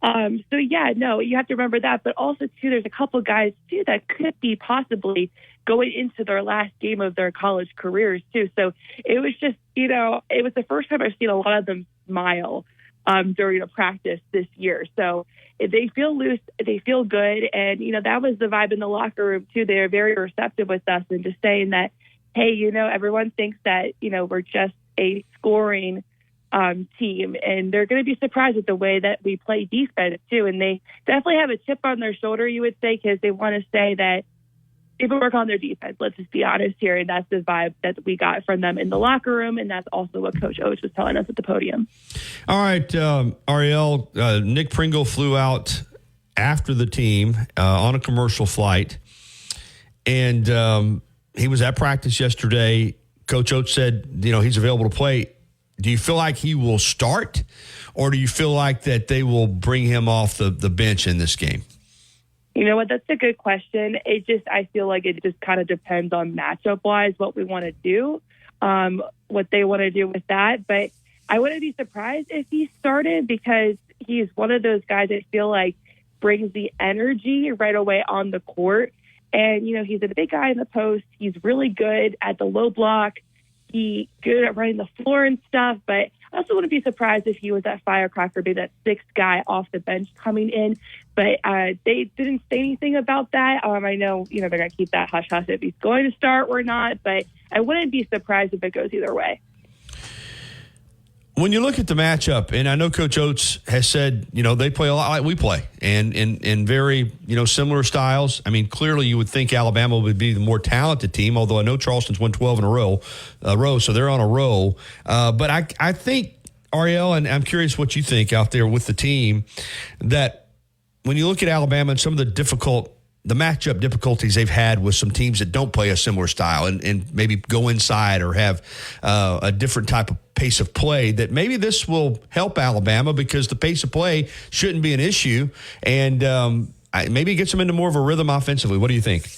You have to remember that. But also, too, there's a couple guys, too, that could be possibly going into their last game of their college careers, too. So it was just, it was the first time I've seen a lot of them smile during a practice this year. So they feel loose, they feel good. And, that was the vibe in the locker room, too. They were very receptive with us and just saying that, hey, everyone thinks that, we're just a scoring team, and they're going to be surprised at the way that we play defense too. And they definitely have a chip on their shoulder, you would say, because they want to say that people work on their defense. Let's just be honest here. And that's the vibe that we got from them in the locker room. And that's also what Coach Oates was telling us at the podium. All right, Ariel, Nick Pringle flew out after the team on a commercial flight, and he was at practice yesterday. Coach Oates said, he's available to play. Do you feel like he will start, or do you feel like that they will bring him off the bench in this game? You know what? That's a good question. I feel like it just kind of depends on matchup-wise what we want to do, what they want to do with that. But I wouldn't be surprised if he started, because he's one of those guys I feel like brings the energy right away on the court. And, he's a big guy in the post. He's really good at the low block. He's good at running the floor and stuff, but I also wouldn't be surprised if he was that firecracker, be that sixth guy off the bench coming in. But they didn't say anything about that. I know, they're going to keep that hush-hush if he's going to start or not, but I wouldn't be surprised if it goes either way. When you look at the matchup, and I know Coach Oates has said, they play a lot like we play, and in very, similar styles. I mean, clearly you would think Alabama would be the more talented team, although I know Charleston's won 12 in a row, so they're on a roll. But I think, Ariel, and I'm curious what you think out there with the team, that when you look at Alabama and some of the matchup difficulties they've had with some teams that don't play a similar style and maybe go inside or have a different type of pace of play, that maybe this will help Alabama, because the pace of play shouldn't be an issue, and maybe it gets them into more of a rhythm offensively. What do you think?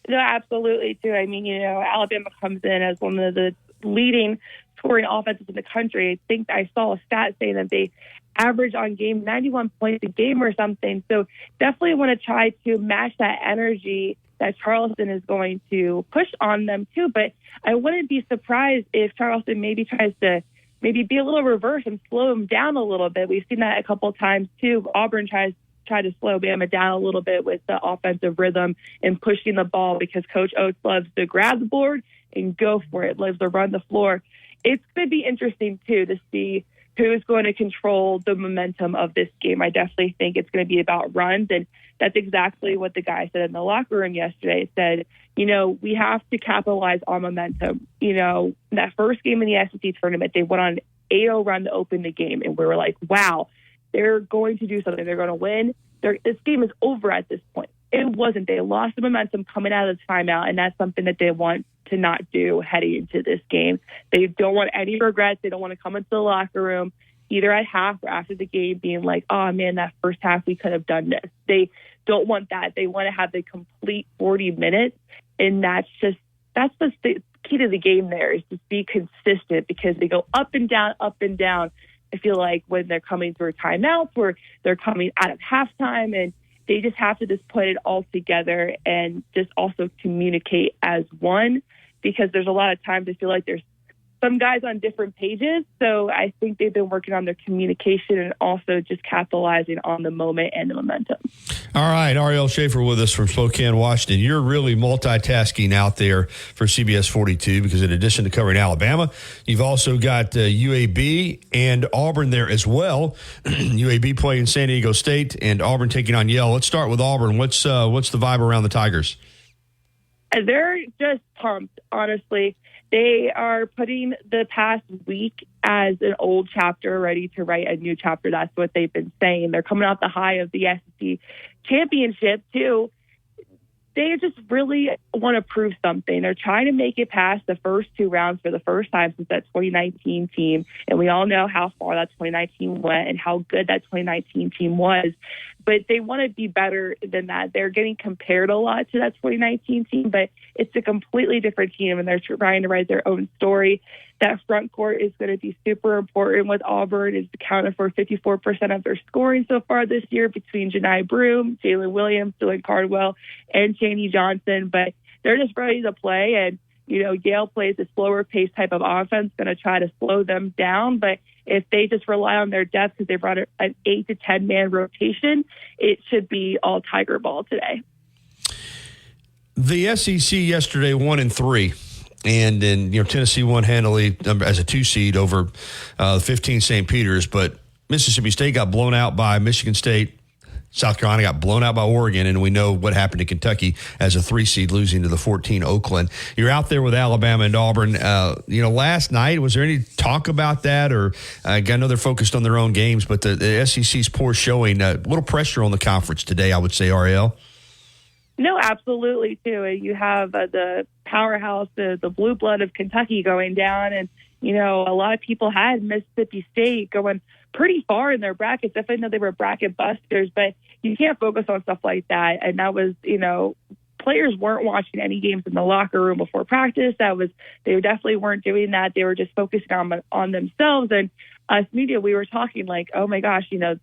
No, absolutely, too. I mean, Alabama comes in as one of the leading scoring offenses in the country. I think I saw a stat saying that they average on game 91 points a game or something. So definitely want to try to match that energy that Charleston is going to push on them too. But I wouldn't be surprised if Charleston maybe tries to be a little reverse and slow them down a little bit. We've seen that a couple of times too. Auburn tried to slow Bama down a little bit with the offensive rhythm and pushing the ball, because Coach Oates loves to grab the board and go for it, loves to run the floor. It's going to be interesting too to see who's going to control the momentum of this game. I definitely think it's going to be about runs, and that's exactly what the guy said in the locker room yesterday. It said, we have to capitalize on momentum. That first game in the SEC tournament, they went on an 8-0 run to open the game, and we were like, wow, they're going to do something. They're going to win. This game is over at this point. It wasn't. They lost the momentum coming out of the timeout, and that's something that they want to not do heading into this game. They don't want any regrets. They don't want to come into the locker room either at half or after the game being like, oh, man, that first half we could have done this. They don't want that. They want to have the complete 40 minutes, and that's the key to the game there, is to be consistent, because they go up and down, up and down. I feel like when they're coming through timeouts, or they're coming out of halftime, and they just have to just put it all together and just also communicate as one, because there's a lot of times I feel like there's some guys on different pages. So I think they've been working on their communication and also just capitalizing on the moment and the momentum. All right, Ariel Schaefer with us from Spokane, Washington. You're really multitasking out there for CBS 42, because in addition to covering Alabama, you've also got UAB and Auburn there as well. UAB playing San Diego State and Auburn taking on Yale. Let's start with Auburn. What's the vibe around the Tigers? They're just pumped, honestly. They are putting the past week as an old chapter, ready to write a new chapter. That's what they've been saying. They're coming off the high of the SEC championship, too. they just really want to prove something. They're trying to make it past the first two rounds for the first time since that 2019 team. And we all know how far that 2019 went and how good that 2019 team was. But they want to be better than that. They're getting compared a lot to that 2019 team, but it's a completely different team, and they're trying to write their own story. That front court is going to be super important with Auburn. It's accounted for 54% of their scoring so far this year between Janai Broome, Jalen Williams, Dylan Cardwell, and Chaney Johnson. But they're just ready to play, and Yale plays a slower pace type of offense, going to try to slow them down. But if they just rely on their depth because they brought an 8 to 10 man rotation, it should be all Tiger ball today. The SEC yesterday 1-3. And then, Tennessee won handily as a 2 seed over 15 St. Peter's. But Mississippi State got blown out by Michigan State. South Carolina got blown out by Oregon. And we know what happened to Kentucky as a 3 seed, losing to the 14 Oakland. You're out there with Alabama and Auburn. Last night, was there any talk about that? Or I know they're focused on their own games, but the SEC's poor showing, a little pressure on the conference today, I would say, Ariel. No, absolutely, too. You have the powerhouse, the blue blood of Kentucky going down. And, a lot of people had Mississippi State going pretty far in their brackets. Definitely know they were bracket busters, but you can't focus on stuff like that. And that was, players weren't watching any games in the locker room before practice. They definitely weren't doing that. They were just focusing on themselves. And us media, we were talking like, oh my gosh, the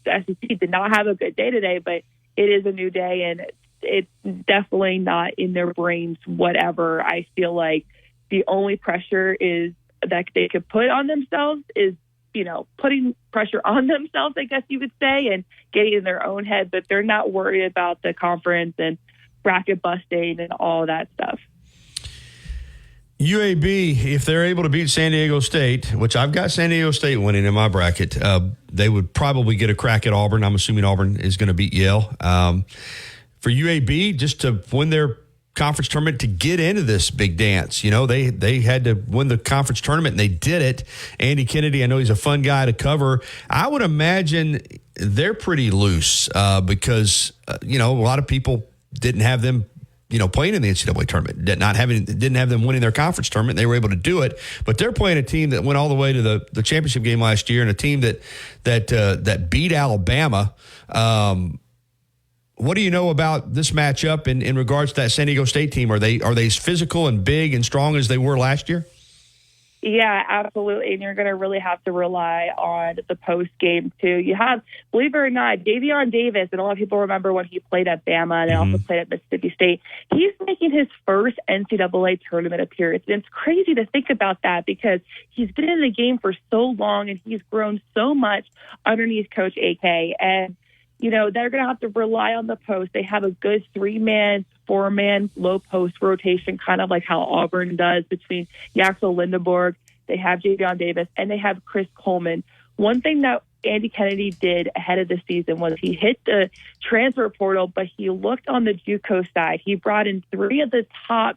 SEC did not have a good day today, but it is a new day, and it's definitely not in their brains, whatever. I feel like the only pressure is that they could put on themselves is, putting pressure on themselves, I guess you would say, and getting in their own head, but they're not worried about the conference and bracket busting and all that stuff. UAB, if they're able to beat San Diego State, which I've got San Diego State winning in my bracket, they would probably get a crack at Auburn. I'm assuming Auburn is going to beat Yale. For UAB, just to win their conference tournament, to get into this big dance, they had to win the conference tournament, and they did it. Andy Kennedy, I know he's a fun guy to cover. I would imagine they're pretty loose because, a lot of people didn't have them playing in the NCAA tournament, didn't have them winning their conference tournament. They were able to do it, but they're playing a team that went all the way to the championship game last year, and a team that beat Alabama. What do you know about this matchup in regards to that San Diego State team? Are they as physical and big and strong as they were last year? Yeah, absolutely. And you're going to really have to rely on the post game too. You have, believe it or not, Davion Davis, and a lot of people remember when he played at Bama and also played at Mississippi State. He's making his first NCAA tournament appearance. And it's crazy to think about that because he's been in the game for so long and he's grown so much underneath Coach AK. And they're going to have to rely on the post. They have a good 3-man, 4-man low post rotation, kind of like how Auburn does between Yaxel Lindenborg. They have Javion Davis, and they have Chris Coleman. One thing that Andy Kennedy did ahead of the season was he hit the transfer portal, but he looked on the JUCO side. He brought in 3 of the top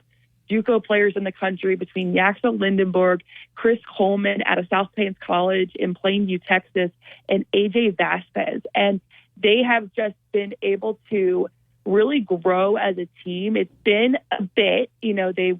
JUCO players in the country between Yaxel Lindenborg, Chris Coleman out of South Plains College in Plainview, Texas, and AJ Vasquez. And they have just been able to really grow as a team. It's been a bit, they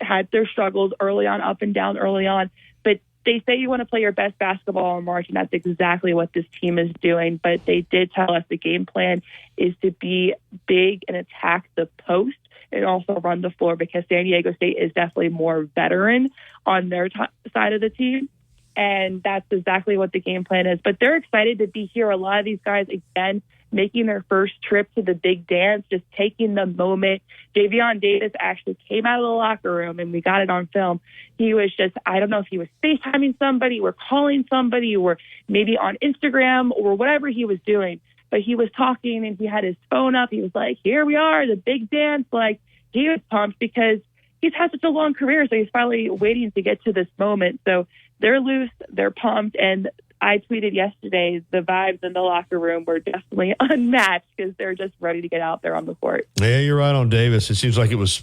had their struggles early on, up and down early on, but they say you want to play your best basketball in March, and that's exactly what this team is doing. But they did tell us the game plan is to be big and attack the post and also run the floor, because San Diego State is definitely more veteran on their side of the team. And that's exactly what the game plan is. But they're excited to be here. A lot of these guys, again, making their first trip to the big dance, just taking the moment. Davion Davis actually came out of the locker room, and we got it on film. He was just, I don't know if he was FaceTiming somebody or calling somebody or maybe on Instagram or whatever he was doing. But he was talking, and he had his phone up. He was like, here we are, the big dance. Like, he was pumped because he's had such a long career, so he's finally waiting to get to this moment. So they're loose, they're pumped, and I tweeted yesterday the vibes in the locker room were definitely unmatched because they're just ready to get out there on the court. Yeah, you're right on Davis. It seems like it was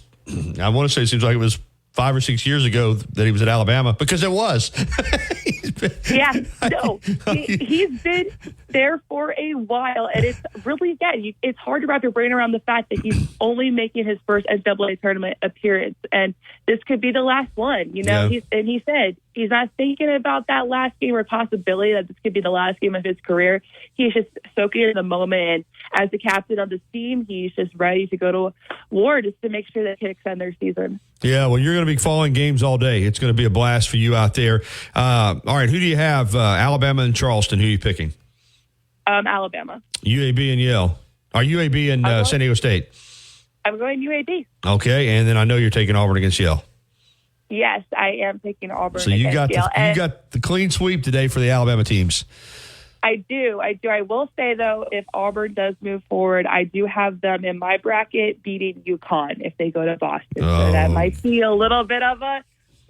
5 or 6 years ago that he was at Alabama, because it was. Yeah, no, he's been there for a while, and it's really, it's hard to wrap your brain around the fact that he's only making his first NCAA tournament appearance, and this could be the last one. You know, he said he's not thinking about that last game or possibility that this could be the last game of his career. He's just soaking in the moment, and as the captain of this team, he's just ready to go to war just to make sure they can extend their season. Yeah, well, you're going to be following games all day. It's going to be a blast for you out there. All right, who do you have? Alabama and Charleston. Who are you picking? Alabama. UAB and Yale. Or UAB and San Diego State. I'm going UAB. Okay, and then I know you're taking Auburn against Yale. Yes, I am taking Auburn. So you got the clean sweep today for the Alabama teams. I do. I will say, though, if Auburn does move forward, I do have them in my bracket beating UConn if they go to Boston. So that might be a little bit of a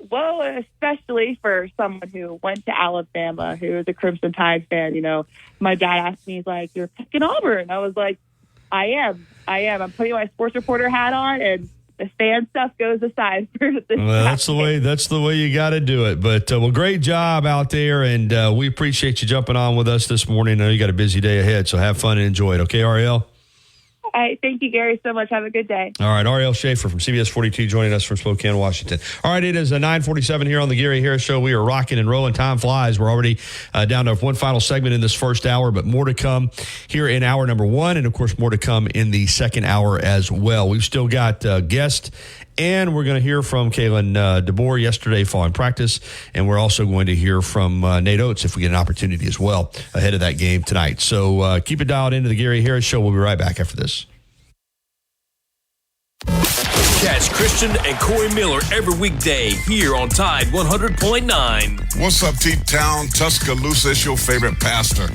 whoa, especially for someone who went to Alabama, who is a Crimson Tide fan. You know, my dad asked me, he's like, "You're picking Auburn?" I was like, I am. I'm putting my sports reporter hat on, and the fan stuff goes aside for this. Well, that's the way you got to do it. But well, great job out there, and we appreciate you jumping on with us this morning. I know you got a busy day ahead, so have fun and enjoy it. Okay, Ariel? All right, thank you, Gary, so much. Have a good day. All right, Ariel Schaefer from CBS 42 joining us from Spokane, Washington. All right, it is 9:47 here on the Gary Harris Show. We are rocking and rolling. Time flies. We're already down to one final segment in this first hour, but more to come here in hour number one, and, of course, more to come in the second hour as well. We've still got guests, and we're going to hear from Kalen DeBoer yesterday following practice, and we're also going to hear from Nate Oates if we get an opportunity as well ahead of that game tonight. So keep it dialed into the Gary Harris Show. We'll be right back after this. Catch Christian and Corey Miller every weekday here on Tide 100.9. What's up, T-Town, Tuscaloosa? It's your favorite pastor.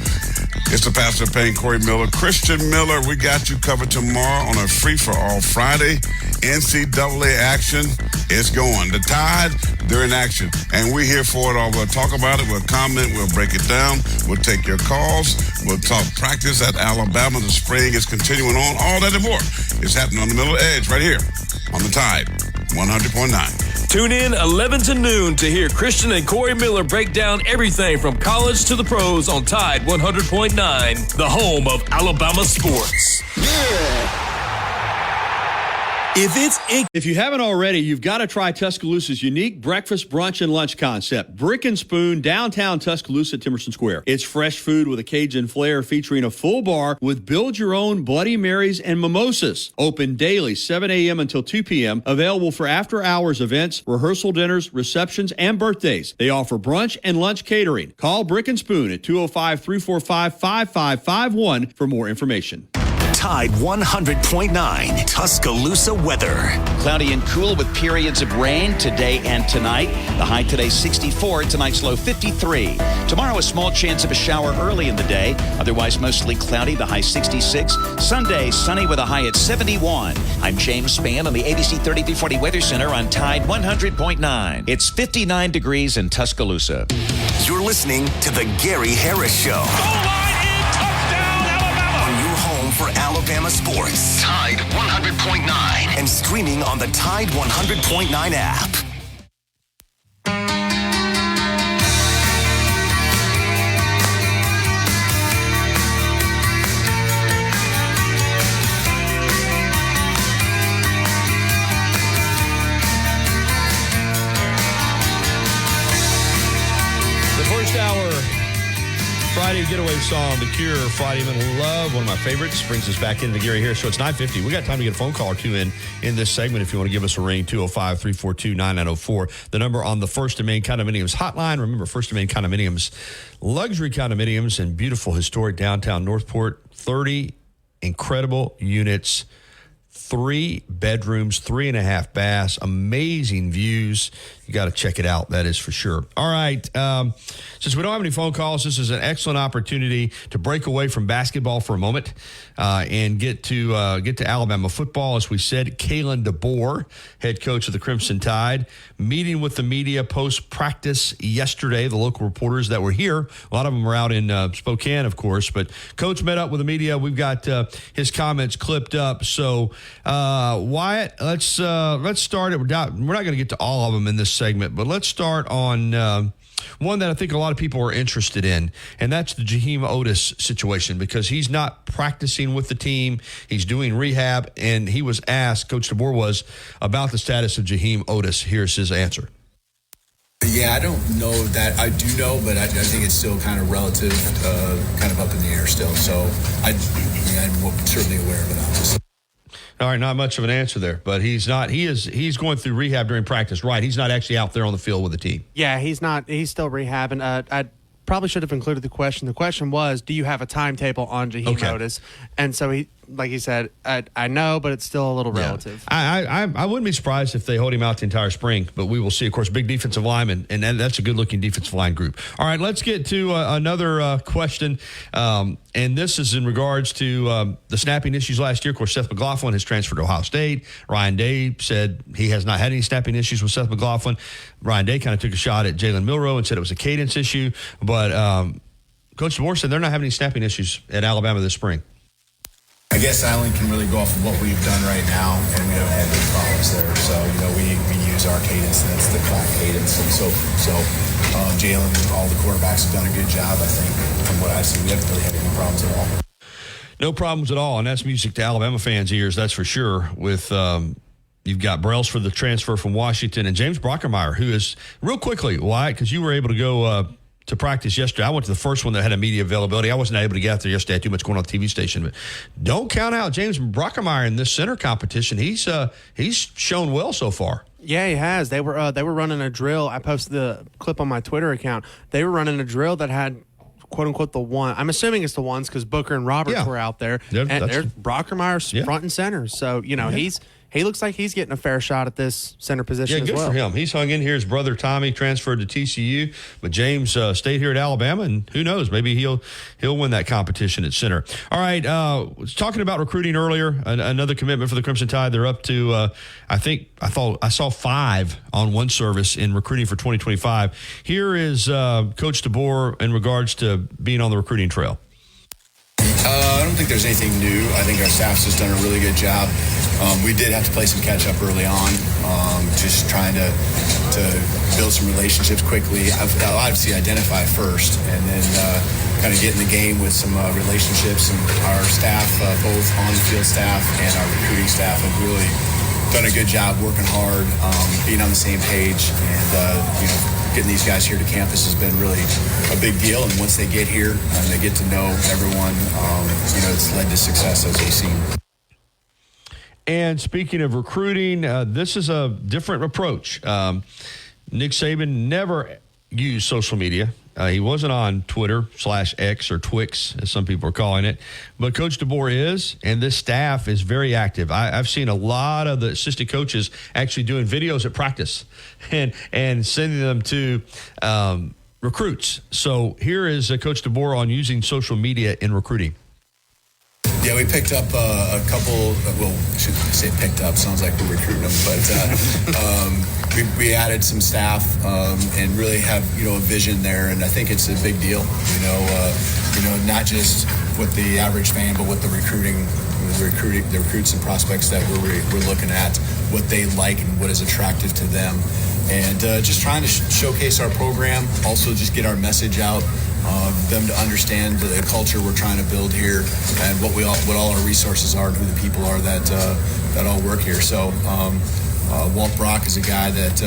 It's the pastor paying Corey Miller. Christian Miller, we got you covered tomorrow on a free-for-all Friday. NCAA action is going. The Tide, they're in action. And we're here for it all. We'll talk about it. We'll comment. We'll break it down. We'll take your calls. We'll talk practice at Alabama. The spring is continuing on. All that and more is happening on the Middle Edge right here on the Tide 100.9. Tune in 11 to noon to hear Christian and Corey Miller break down everything from college to the pros on Tide 100.9, the home of Alabama sports. Yeah. If you haven't already, you've got to try Tuscaloosa's unique breakfast, brunch, and lunch concept. Brick and Spoon, downtown Tuscaloosa at Timerson Square. It's fresh food with a Cajun flair featuring a full bar with build-your-own Bloody Marys and mimosas. Open daily, 7 a.m. until 2 p.m. Available for after-hours events, rehearsal dinners, receptions, and birthdays. They offer brunch and lunch catering. Call Brick and Spoon at 205-345-5551 for more information. Tide 100.9 Tuscaloosa weather. Cloudy and cool with periods of rain today and tonight. The high today 64, tonight's low 53. Tomorrow a small chance of a shower early in the day. Otherwise mostly cloudy, the high 66. Sunday sunny with a high at 71. I'm James Spann on the ABC 3340 Weather Center on Tide 100.9. It's 59 degrees in Tuscaloosa. You're listening to the Gary Harris Show. For Alabama sports. Tide 100.9 and streaming on the Tide 100.9 app. The first hour Friday getaway song, The Cure, Friday I'm in Love, one of my favorites, brings us back into the Gary Harris Show. It's 9:50. We got time to get a phone call or two in this segment if you want to give us a ring, 205-342-9904. The number on the First and Main Condominiums hotline. Remember, First and Main Condominiums, luxury condominiums in beautiful, historic downtown Northport, 30 incredible units, 3 bedrooms, 3.5 baths, amazing views. you got to check it out. That is for sure. All right. Since we don't have any phone calls, this is an excellent opportunity to break away from basketball for a moment and get to Alabama football. As we said, Kalen DeBoer, head coach of the Crimson Tide, meeting with the media post-practice yesterday, the local reporters that were here. A lot of them were out in Spokane, of course, but Coach met up with the media. We've got his comments clipped up. So, Wyatt, let's start it. We're not going to get to all of them in this segment, but let's start on one that I think a lot of people are interested in, and that's the Jaheim Otis situation, because he's not practicing with the team. He's doing rehab, and he was asked, Coach DeBoer was, about the status of Jaheim Otis. Here's his answer. Yeah, I don't know that. I do know, but I think it's still kind of relative, kind of up in the air still. So I'm certainly aware of it, obviously. All right, not much of an answer there, but he's not. He's going through rehab during practice, right? He's not actually out there on the field with the team. Yeah, he's not. He's still rehabbing. I probably should have included the question. The question was, do you have a timetable on Jaheim Otis? And so he, like he said, I know, but it's still a little relative. I wouldn't be surprised if they hold him out the entire spring, but we will see. Of course, big defensive lineman, and that's a good-looking defensive line group. All right, let's get to another question, and this is in regards to the snapping issues last year. Of course, Seth McLaughlin has transferred to Ohio State. Ryan Day said he has not had any snapping issues with Seth McLaughlin. Ryan Day kind of took a shot at Jalen Milroe and said it was a cadence issue, but Coach DeBoer said they're not having any snapping issues at Alabama this spring. I guess I only can really go off of what we've done right now, and we haven't had any problems there. So, we use our cadence, and that's the clock cadence. And so Jalen and all the quarterbacks have done a good job, I think, from what I've seen. We haven't really had any problems at all. No problems at all, and that's music to Alabama fans' ears, that's for sure, with you've got Brailsford, the transfer from Washington, and James Brockermeyer, who is, real quickly, Wyatt, because you were able to go to practice yesterday. I went to the first one that had immediate availability. I wasn't able to get out there yesterday. I had too much going on the TV station. But don't count out James Brockermeyer in this center competition. He's shown well so far. Yeah, he has. They were running a drill. I posted the clip on my Twitter account. They were running a drill that had, quote unquote, the one. I'm assuming it's the ones because Booker and Roberts were out there, and there's Brockermeyer's front and center. So he looks like he's getting a fair shot at this center position as well. Yeah, good for him. He's hung in here. His brother Tommy transferred to TCU, but James stayed here at Alabama, and who knows, maybe he'll win that competition at center. All right, talking about recruiting earlier, another commitment for the Crimson Tide. They're up to, I saw 5 on one service in recruiting for 2025. Here is Coach DeBoer in regards to being on the recruiting trail. I don't think there's anything new. I think our staff's just done a really good job. We did have to play some catch up early on, just trying to build some relationships quickly. Obviously identify first, and then kind of get in the game with some relationships. And our staff, both on-field staff and our recruiting staff, have really done a good job working hard, being on the same page, and getting these guys here to campus has been really a big deal. And once they get here and they get to know everyone, it's led to success, as we've seen. And speaking of recruiting, this is a different approach. Nick Saban never used social media. He wasn't on Twitter /X or Twix, as some people are calling it. But Coach DeBoer is, and this staff is very active. I've seen a lot of the assistant coaches actually doing videos at practice and sending them to recruits. So here is Coach DeBoer on using social media in recruiting. Yeah, we picked up a couple. Well, I shouldn't say picked up. Sounds like we're recruiting them, but we added some staff and really have a vision there, and I think it's a big deal. Not just with the average fan, but with the recruits and prospects that we're looking at, what they like and what is attractive to them, and just trying to showcase our program. Also, just get our message out. Them to understand the culture we're trying to build here, and what all our resources are, and who the people are that all work here. So Walt Brock is a guy that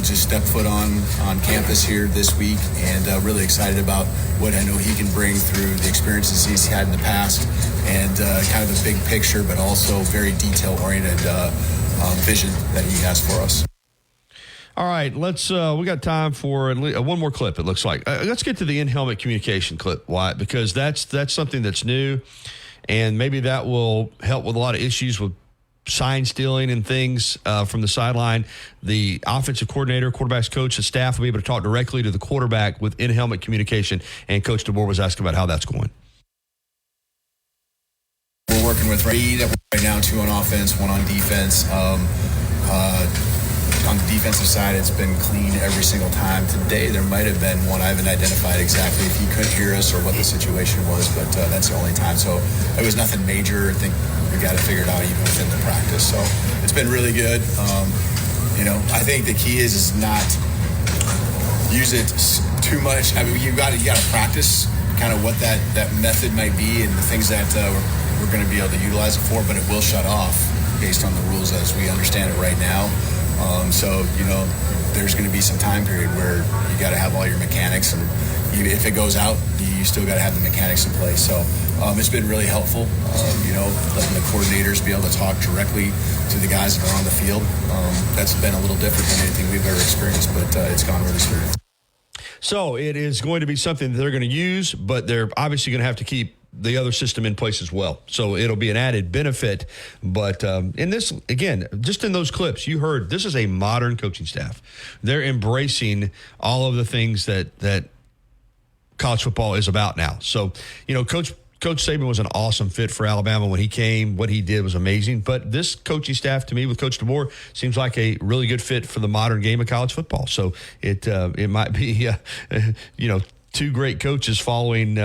just stepped foot on campus here this week, and really excited about what I know he can bring through the experiences he's had in the past, and kind of a big picture, but also very detail-oriented vision that he has for us. All right, let's. We got time for one more clip. It looks like. Let's get to the in-helmet communication clip, Wyatt, because that's something that's new, and maybe that will help with a lot of issues with sign stealing and things from the sideline. The offensive coordinator, quarterback's coach, the staff will be able to talk directly to the quarterback with in-helmet communication. And Coach DeBoer was asking about how that's going. We're working with Reed right now, 2 on offense, 1 on defense. On the defensive side, it's been clean every single time. Today, there might have been one. I haven't identified exactly if he couldn't hear us or what the situation was, but that's the only time. So it was nothing major. I think we got it figured out even within the practice. So it's been really good. I think the key is not use it too much. I mean, you got to practice kind of what that method might be and the things that we're going to be able to utilize it for, but it will shut off based on the rules as we understand it right now. There's going to be some time period where you got to have all your mechanics, and if it goes out, you still got to have the mechanics in place. So it's been really helpful, letting the coordinators be able to talk directly to the guys that are on the field. That's been a little different than anything we've ever experienced, but it's gone really smooth. So it is going to be something that they're going to use, but they're obviously going to have to keep the other system in place as well. So it'll be an added benefit. But in this, again, just in those clips, you heard this is a modern coaching staff. They're embracing all of the things that college football is about now. So, Coach Saban was an awesome fit for Alabama when he came. What he did was amazing. But this coaching staff, to me, with Coach DeBoer, seems like a really good fit for the modern game of college football. So it might be, 2 great coaches following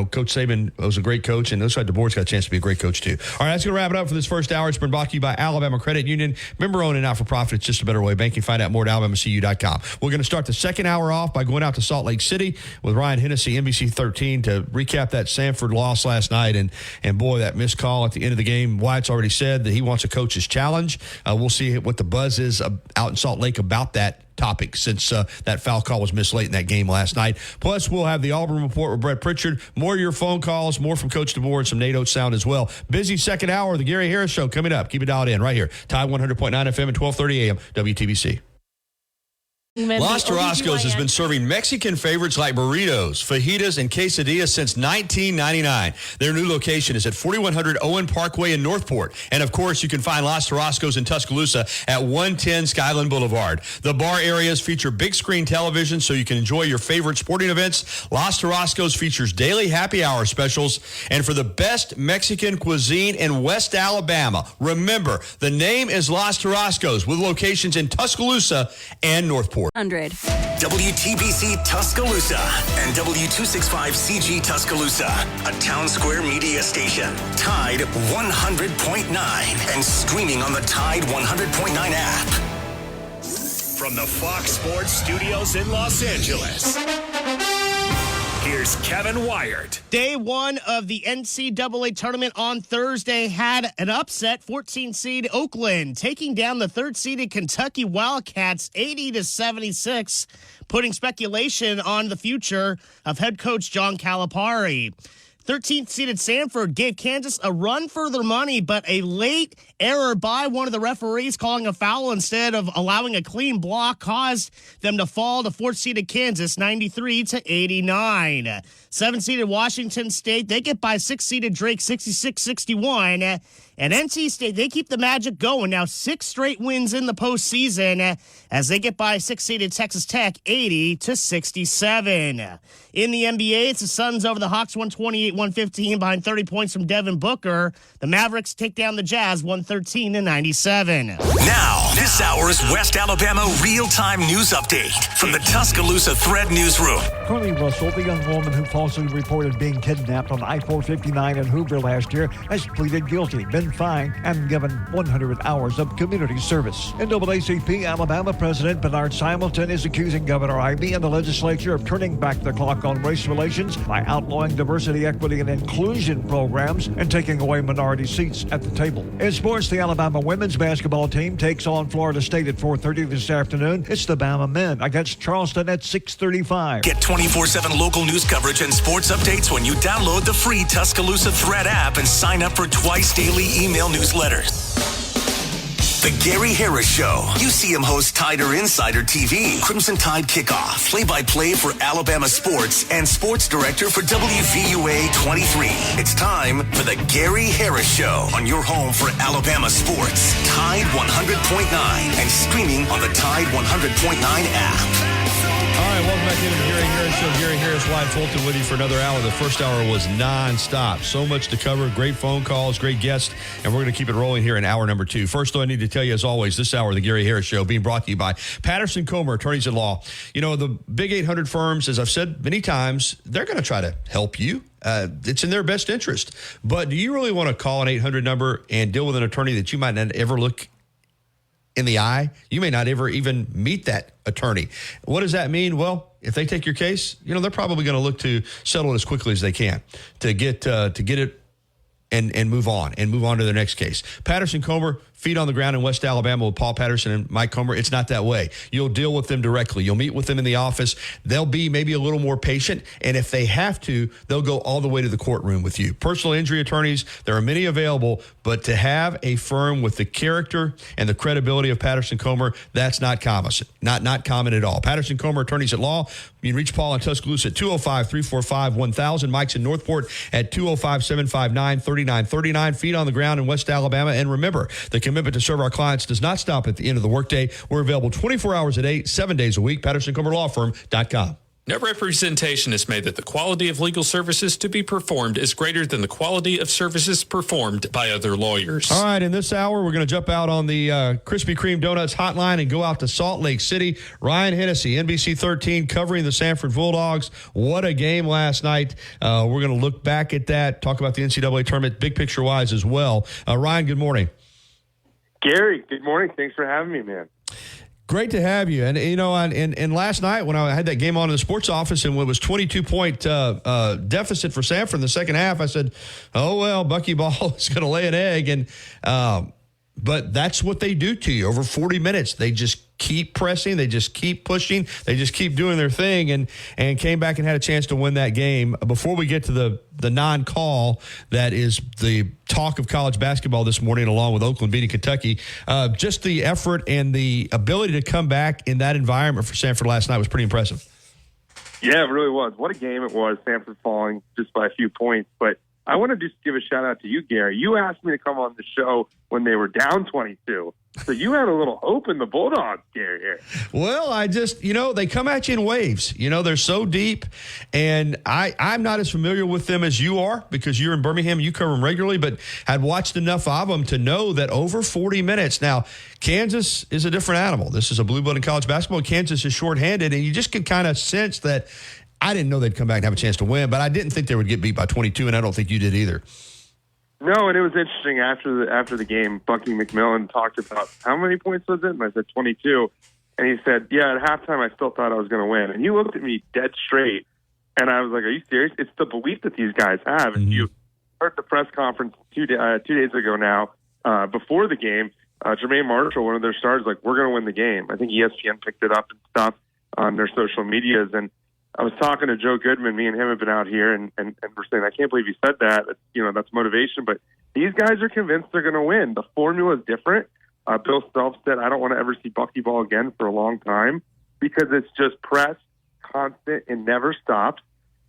Coach Saban was a great coach, and looks like DeBoer's got a chance to be a great coach, too. All right, that's going to wrap it up for this first hour. It's been brought to you by Alabama Credit Union. Member owned and not-for-profit. It's just a better way of banking. Find out more at alabamacu.com. We're going to start the second hour off by going out to Salt Lake City with Ryan Hennessy, NBC 13, to recap that Samford loss last night. And boy, that missed call at the end of the game. Wyatt's already said that he wants a coach's challenge. We'll see what the buzz is out in Salt Lake about that topic, since that foul call was missed late in that game last night. Plus, we'll have the Auburn Report with Brett Pritchard. More of your phone calls, more from Coach DeBoer, and some Nate Oates sound as well. Busy second hour of the Gary Harris Show coming up. Keep it dialed in right here. Tide 100.9 FM and 1230 AM, WTBC. Los Tarascos has been serving Mexican favorites like burritos, fajitas, and quesadillas since 1999. Their new location is at 4100 Owen Parkway in Northport. And, of course, you can find Los Tarascos in Tuscaloosa at 110 Skyland Boulevard. The bar areas feature big screen television so you can enjoy your favorite sporting events. Los Tarascos features daily happy hour specials. And for the best Mexican cuisine in West Alabama, remember, the name is Los Tarascos, with locations in Tuscaloosa and Northport. WTBC Tuscaloosa and W265CG Tuscaloosa, a Town Square media station. Tide 100.9 and streaming on the Tide 100.9 app. From the Fox Sports Studios in Los Angeles, here's Kevin Wyatt. Day 1 of the NCAA tournament on Thursday had an upset. 14-seed Oakland taking down the 3rd-seeded Kentucky Wildcats 80-76, putting speculation on the future of head coach John Calipari. 13th-seeded Samford gave Kansas a run for their money, but a late error by one of the referees calling a foul instead of allowing a clean block caused them to fall to 4th-seeded Kansas 93-89. 7th-seeded Washington State, they get by 6th-seeded Drake 66-61. And NC State, they keep the magic going. Now 6 straight wins in the postseason as they get by 6th-seeded Texas Tech 80-67. In the NBA, it's the Suns over the Hawks 128-115 behind 30 points from Devin Booker. The Mavericks take down the Jazz 113-97. Now, this hour's West Alabama real-time news update from the Tuscaloosa Thread Newsroom. Carly Russell, the young woman who falsely reported being kidnapped on I-459 in Hoover last year, has pleaded guilty, been fined, and given 100 hours of community service. NAACP Alabama President Bernard Simulton is accusing Governor Ivey and the legislature of turning back the clock on race relations by outlawing diversity, equity, and inclusion programs and taking away minority seats at the table. In sports, the Alabama women's basketball team takes on Florida State at 4:30 this afternoon. It's the Bama men against Charleston at 6:35. Get 24/7 local news coverage and sports updates when you download the free Tuscaloosa Thread app and sign up for twice daily email newsletters. The Gary Harris Show. UCM host Tider Insider TV. Crimson Tide Kickoff. Play-by-play for Alabama sports and sports director for WVUA 23. It's time for the Gary Harris Show on your home for Alabama sports. Tide 100.9 and streaming on the Tide 100.9 app. All right, welcome back into the Gary Harris Show. Gary Harris, Wyatt Fulton with you for another hour. The first hour was nonstop. So much to cover. Great phone calls, great guests, and we're going to keep it rolling here in hour number 2. First, though, I need to tell you, as always, this hour of the Gary Harris Show being brought to you by Patterson Comer, attorneys at law. You know, the big 800 firms, as I've said many times, they're going to try to help you. It's in their best interest. But do you really want to call an 800 number and deal with an attorney that you might not ever look in the eye? You may not ever even meet that attorney. What does that mean? Well, if they take your case, you know, they're probably going to look to settle it as quickly as they can to get it and move on to their next case. Patterson Comer, feet on the ground in West Alabama with Paul Patterson and Mike Comer. It's not that way. You'll deal with them directly. You'll meet with them in the office. They'll be maybe a little more patient, and if they have to, they'll go all the way to the courtroom with you. Personal injury attorneys, there are many available, but to have a firm with the character and the credibility of Patterson Comer, that's not common. Not common at all. Patterson Comer, attorneys at law. You can reach Paul in Tuscaloosa at 205-345-1000. Mike's in Northport at 205-759-3939. Feet on the ground in West Alabama. And remember, the commitment to serve our clients does not stop at the end of the workday. We're available 24 hours a day, 7 days a week. PattersonComerLawFirm.com. No representation is made that the quality of legal services to be performed is greater than the quality of services performed by other lawyers. All right, in this hour, we're going to jump out on the Krispy Kreme Donuts hotline and go out to Salt Lake City. Ryan Hennessy, NBC 13, covering the Sanford Bulldogs. What a game last night. We're going to look back at that, talk about the NCAA tournament, big picture-wise as well. Ryan, good morning. Gary, good morning. Thanks for having me, man. Great to have you. And, you know, and last night when I had that game on in the sports office and it was 22-point deficit for Sanford in the second half, I said, oh, well, Bucky Ball is going to lay an egg. And but that's what they do to you over 40 minutes. They just keep pressing. They just keep pushing. They just keep doing their thing and came back and had a chance to win that game. Before we get to the non-call that is the talk of college basketball this morning, along with Oakland beating Kentucky, just the effort and the ability to come back in that environment for Sanford last night was pretty impressive. Yeah, it really was. What a game it was, Sanford falling just by a few points. But I want to just give a shout-out to you, Gary. You asked me to come on the show when they were down 22. So you had a little hope in the Bulldogs, Gary, here. Well, I just, you know, they come at you in waves. You know, they're so deep, and I'm not as familiar with them as you are because you're in Birmingham. You cover them regularly, but I'd watched enough of them to know that over 40 minutes. Now, Kansas is a different animal. This is a blue blood in college basketball. Kansas is shorthanded, and you just can kind of sense that. I didn't know they'd come back and have a chance to win, but I didn't think they would get beat by 22, and I don't think you did either. No, and it was interesting after the game, Bucky McMillan talked about how many points was it? And I said 22. And he said, yeah, at halftime I still thought I was going to win. And he looked at me dead straight, and I was like, are you serious? It's the belief that these guys have. Mm-hmm. If you heard the press conference 2 days ago now, before the game, Jermaine Marshall, one of their stars, like, we're going to win the game. I think ESPN picked it up and stuff on their social medias, and I was talking to Joe Goodman. Me and him have been out here, and we're saying, I can't believe he said that. You know, that's motivation. But these guys are convinced they're going to win. The formula is different. Bill Self said, I don't want to ever see Bucky Ball again for a long time because it's just press, constant, and never stops.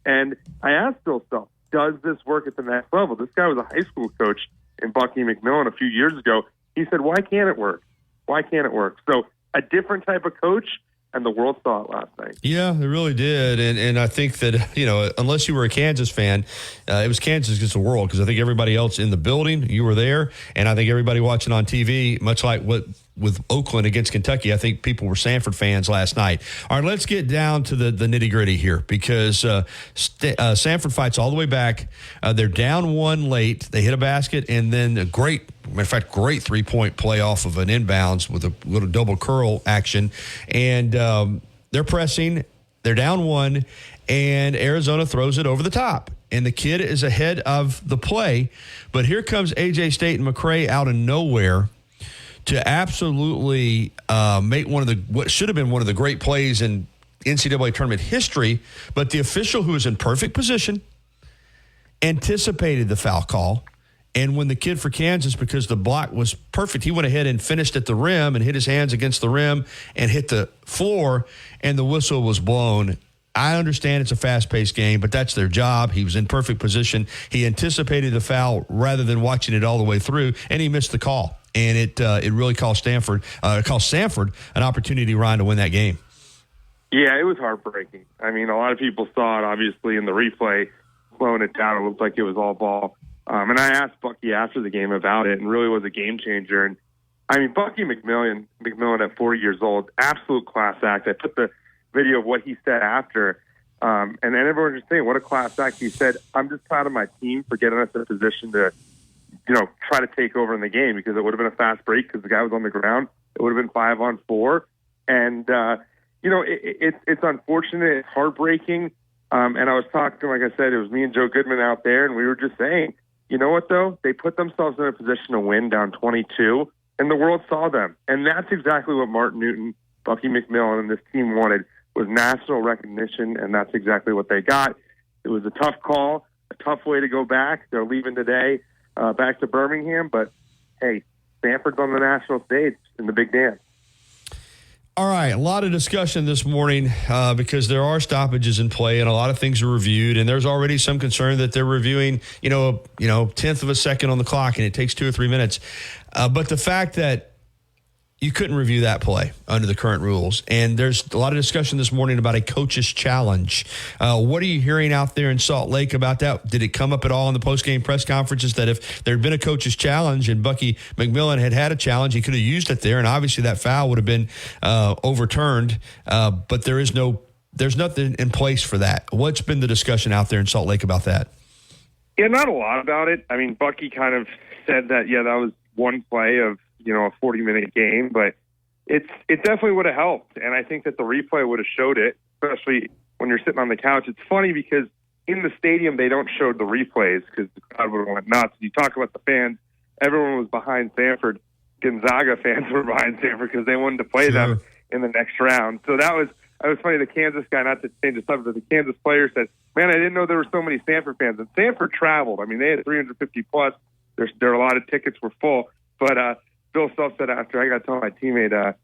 And I asked Bill Self, does this work at the next level? This guy was a high school coach in Bucky McMillan a few years ago. He said, why can't it work? Why can't it work? So a different type of coach, and the world saw it last night. Yeah, they really did. And I think that, you know, unless you were a Kansas fan, it was Kansas against the world because I think everybody else in the building, you were there. And I think everybody watching on TV, much like what with Oakland against Kentucky, I think people were Sanford fans last night. All right, let's get down to the nitty-gritty here because Sanford fights all the way back. They're down one late. They hit a basket, and then a great three-point play off of an inbounds with a little double curl action. And they're pressing. They're down one, and Arizona throws it over the top. And the kid is ahead of the play. But here comes A.J. Staten McCray out of nowhere to absolutely make what should have been one of the great plays in NCAA tournament history. But the official, who was in perfect position, anticipated the foul call And when the kid for Kansas, because the block was perfect, he went ahead and finished at the rim and hit his hands against the rim and hit the floor, and the whistle was blown. I understand it's a fast-paced game, but that's their job. He was in perfect position. He anticipated the foul rather than watching it all the way through, and he missed the call. And it really cost Sanford an opportunity, Ryan, to win that game. Yeah, it was heartbreaking. I mean, a lot of people saw it, obviously, in the replay, slowing it down. It looked like it was all ball. And I asked Bucky after the game about it, and really was a game changer. And I mean, Bucky McMillan at 40 years old, absolute class act. I put the video of what he said after, and then everyone was just saying, what a class act. He said, I'm just proud of my team for getting us in a position to, try to take over in the game, because it would have been a fast break because the guy was on the ground. It would have been 5-on-4. And, it's unfortunate. It's heartbreaking. And I was talking, like I said, it was me and Joe Goodman out there, and we were just saying, you know what, though? They put themselves in a position to win down 22, and the world saw them. And that's exactly what Martin Newton, Bucky McMillan, and this team wanted, was national recognition, and that's exactly what they got. It was a tough call, a tough way to go back. They're leaving today back to Birmingham, but, hey, Stanford's on the national stage in the big dance. All right, a lot of discussion this morning because there are stoppages in play and a lot of things are reviewed, and there's already some concern that they're reviewing, tenth of a second on the clock, and it takes 2 or 3 minutes. But the fact that you couldn't review that play under the current rules, and there's a lot of discussion this morning about a coach's challenge. What are you hearing out there in Salt Lake about that? Did it come up at all in the postgame press conferences that if there had been a coach's challenge and Bucky McMillan had a challenge, he could have used it there, and obviously that foul would have been overturned, but there's nothing in place for that. What's been the discussion out there in Salt Lake about that? Yeah, not a lot about it. I mean, Bucky kind of said that, that was one play of, a 40-minute game, but it definitely would have helped. And I think that the replay would have showed it, especially when you're sitting on the couch. It's funny because in the stadium, they don't show the replays because the crowd would have went nuts. You talk about the fans, everyone was behind Stanford. Gonzaga fans were behind Stanford because they wanted to play them in the next round. So that was funny. The Kansas guy, not to change the subject, but the Kansas player said, man, I didn't know there were so many Stanford fans. And Stanford traveled. I mean, they had 350 plus. There are a lot of tickets were full. But Bill Self said after, I got to tell my teammate that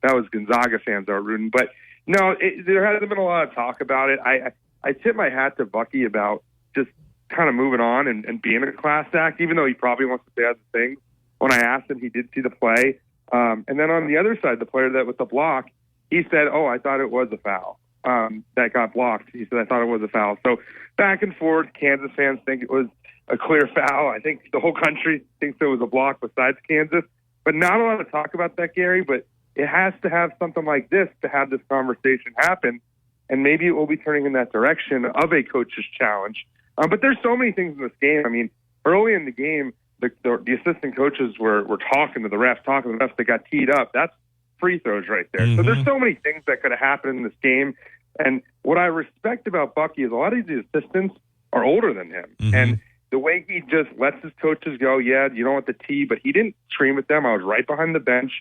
was Gonzaga fans that were rooting. But no, there hasn't been a lot of talk about it. I tip my hat to Bucky about just kind of moving on and being a class act, even though he probably wants to say other things. When I asked him, he did see the play. And then on the other side, the player that with the block, he said, I thought it was a foul that got blocked. He said, I thought it was a foul. So back and forth, Kansas fans think it was a clear foul. I think the whole country thinks there was a block besides Kansas, but not a lot of talk about that, Gary, but it has to have something like this to have this conversation happen, and maybe it will be turning in that direction of a coach's challenge. But there's so many things in this game. I mean, early in the game, the assistant coaches were talking to the refs, that got teed up. That's free throws right there. Mm-hmm. So there's so many things that could have happened in this game, and what I respect about Bucky is a lot of these assistants are older than him, and the way he just lets his coaches go, you don't want the tee, but he didn't scream at them. I was right behind the bench.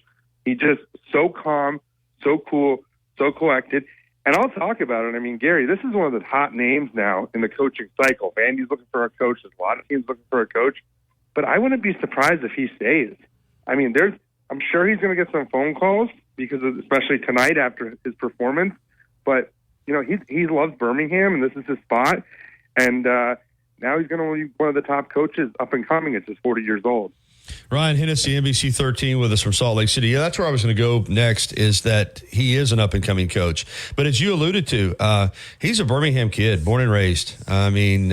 He just so calm, so cool, so collected. And I'll talk about it. I mean, Gary, this is one of the hot names now in the coaching cycle. Vandy's looking for a coach. There's a lot of teams looking for a coach. But I wouldn't be surprised if he stays. I mean, I'm sure he's going to get some phone calls because of, especially tonight after his performance. But, he loves Birmingham, and this is his spot. And, now he's going to be one of the top coaches up and coming at just 40 years old. Ryan Hennessy, NBC 13 with us from Salt Lake City. Yeah, that's where I was going to go next, is that he is an up-and-coming coach. But as you alluded to, he's a Birmingham kid, born and raised. I mean,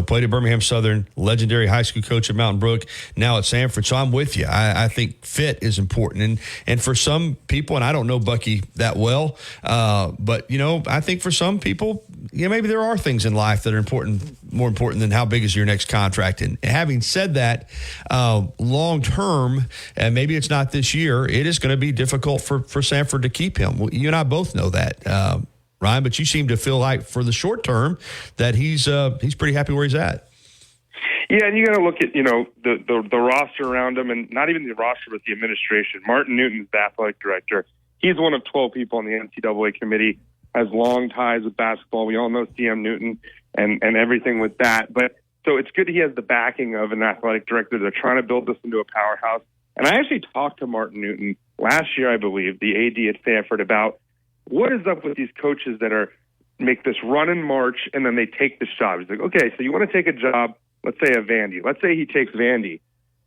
played at Birmingham Southern, legendary high school coach at Mountain Brook, now at Sanford. So I'm with you. I think fit is important. And for some people, and I don't know Bucky that well, but, I think for some people, maybe there are things in life that are more important than how big is your next contract. And having said that, long term, and maybe it's not this year, it is going to be difficult for Sanford to keep him. You and I both know that. Ryan, but you seem to feel like for the short term that he's pretty happy where he's at. Yeah, and you got to look at the roster around him, and not even the roster, but the administration. Martin Newton's the athletic director. He's one of 12 people on the NCAA committee. Has long ties with basketball. We all know CM Newton and everything with that. But So it's good he has the backing of an athletic director. They're trying to build this into a powerhouse. And I actually talked to Martin Newton last year, I believe, the AD at Stanford, about what is up with these coaches that make this run and march and then they take this job. He's like, okay, so you want to take a job, let's say a Vandy. Let's say he takes Vandy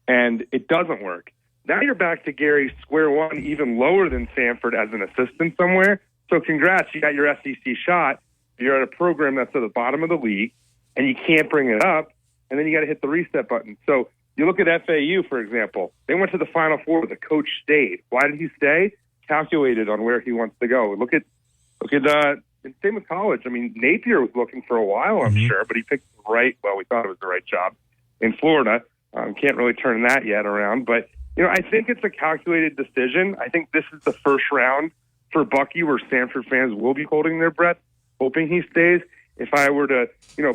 and it doesn't work. Now you're back to Gary square one, even lower than Stanford as an assistant somewhere. So congrats, you got your SEC shot. You're at a program that's at the bottom of the league and you can't bring it up. And then you got to hit the reset button. So you look at FAU, for example. They went to the Final Four. The coach stayed. Why did he stay? Calculated on where he wants to go. Look at and same with college. I mean, Napier was looking for a while, I'm sure, but he picked we thought it was the right job in Florida. Can't really turn that yet around. But, I think it's a calculated decision. I think this is the first round for Bucky where Stanford fans will be holding their breath, hoping he stays. If I were to,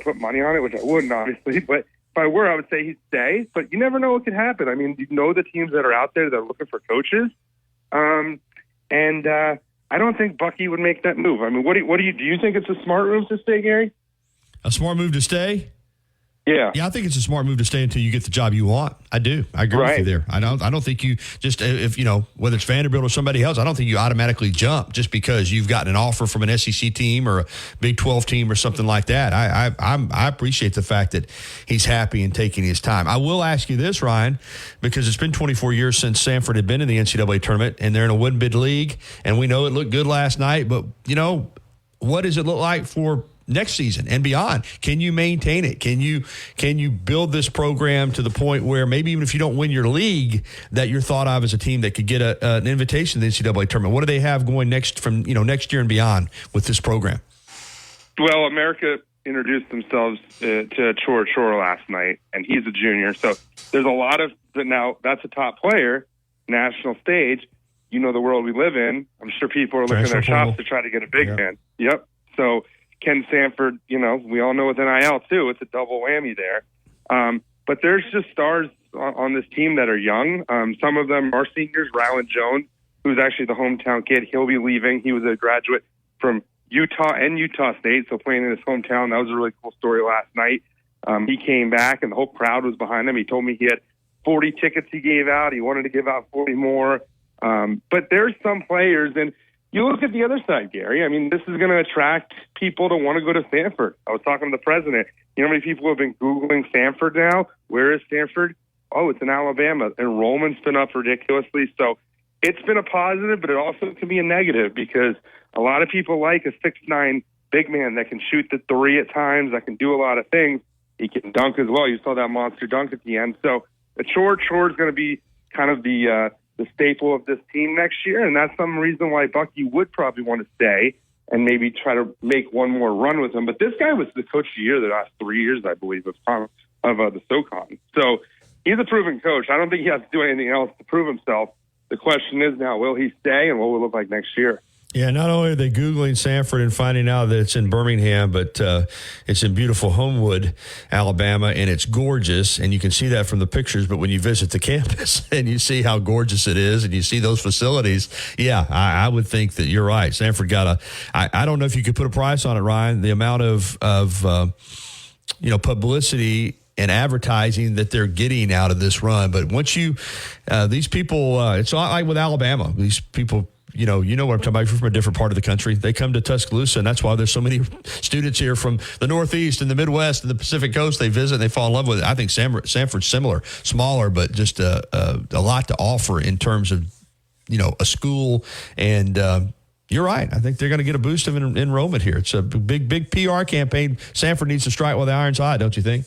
put money on it, which I wouldn't, obviously, but if I were, I would say he'd stay. But you never know what could happen. I mean, the teams that are out there that are looking for coaches. I don't think Bucky would make that move. I mean, do you think it's a smart move to stay, Gary? A smart move to stay? Yeah. Yeah, I think it's a smart move to stay until you get the job you want. I do. I agree with you there. I don't think you just, if whether it's Vanderbilt or somebody else, I don't think you automatically jump just because you've gotten an offer from an SEC team or a Big 12 team or something like that. I appreciate the fact that he's happy and taking his time. I will ask you this, Ryan, because it's been 24 years since Stanford had been in the NCAA tournament and they're in a wooden bid league. And we know it looked good last night, but what does it look like for next season and beyond? Can you maintain it? Can you build this program to the point where maybe even if you don't win your league, that you're thought of as a team that could get an invitation to the NCAA tournament? What do they have going next year and beyond with this program? Well, America introduced themselves to Chor last night, and he's a junior. So there's a lot of now. That's a top player, national stage. The world we live in. I'm sure people are licking their chops to try to get a big man. Yep. So Ken Sanford, we all know with NIL too, it's a double whammy there. But there's just stars on this team that are young. Some of them are seniors. Rylan Jones, who's actually the hometown kid, he'll be leaving. He was a graduate from Utah and Utah State, so playing in his hometown. That was a really cool story last night. He came back and the whole crowd was behind him. He told me he had 40 tickets he gave out. He wanted to give out 40 more. But there's some players, and you look at the other side, Gary. I mean, this is going to attract people to want to go to Stanford. I was talking to the president. You know how many people have been Googling Stanford now? Where is Stanford? Oh, it's in Alabama. Enrollment's been up ridiculously. So it's been a positive, but it also can be a negative because a lot of people like a 6'9" big man that can shoot the three at times, that can do a lot of things. He can dunk as well. You saw that monster dunk at the end. So the Chor is going to be kind of the staple of this team next year, and that's some reason why Bucky would probably want to stay and maybe try to make one more run with him. But this guy was the coach of the year the last 3 years, I believe, of the SoCon. So he's a proven coach. I don't think he has to do anything else to prove himself. The question is now, will he stay, and what will it look like next year? Yeah, not only are they Googling Sanford and finding out that it's in Birmingham, but it's in beautiful Homewood, Alabama, and it's gorgeous, and you can see that from the pictures, but when you visit the campus and you see how gorgeous it is and you see those facilities, yeah, I would think that you're right. Sanford got I don't know if you could put a price on it, Ryan, the amount of publicity and advertising that they're getting out of this run. But once these people, it's not like with Alabama, these people, you know what I'm talking about. If you're from a different part of the country, they come to Tuscaloosa, and that's why there's so many students here from the Northeast and the Midwest and the Pacific Coast. They visit and they fall in love with it. I think Sanford's similar, smaller, but just a lot to offer in terms of, a school. And you're right. I think they're going to get a boost of enrollment here. It's a big PR campaign. Sanford needs to strike while the iron's hot, don't you think?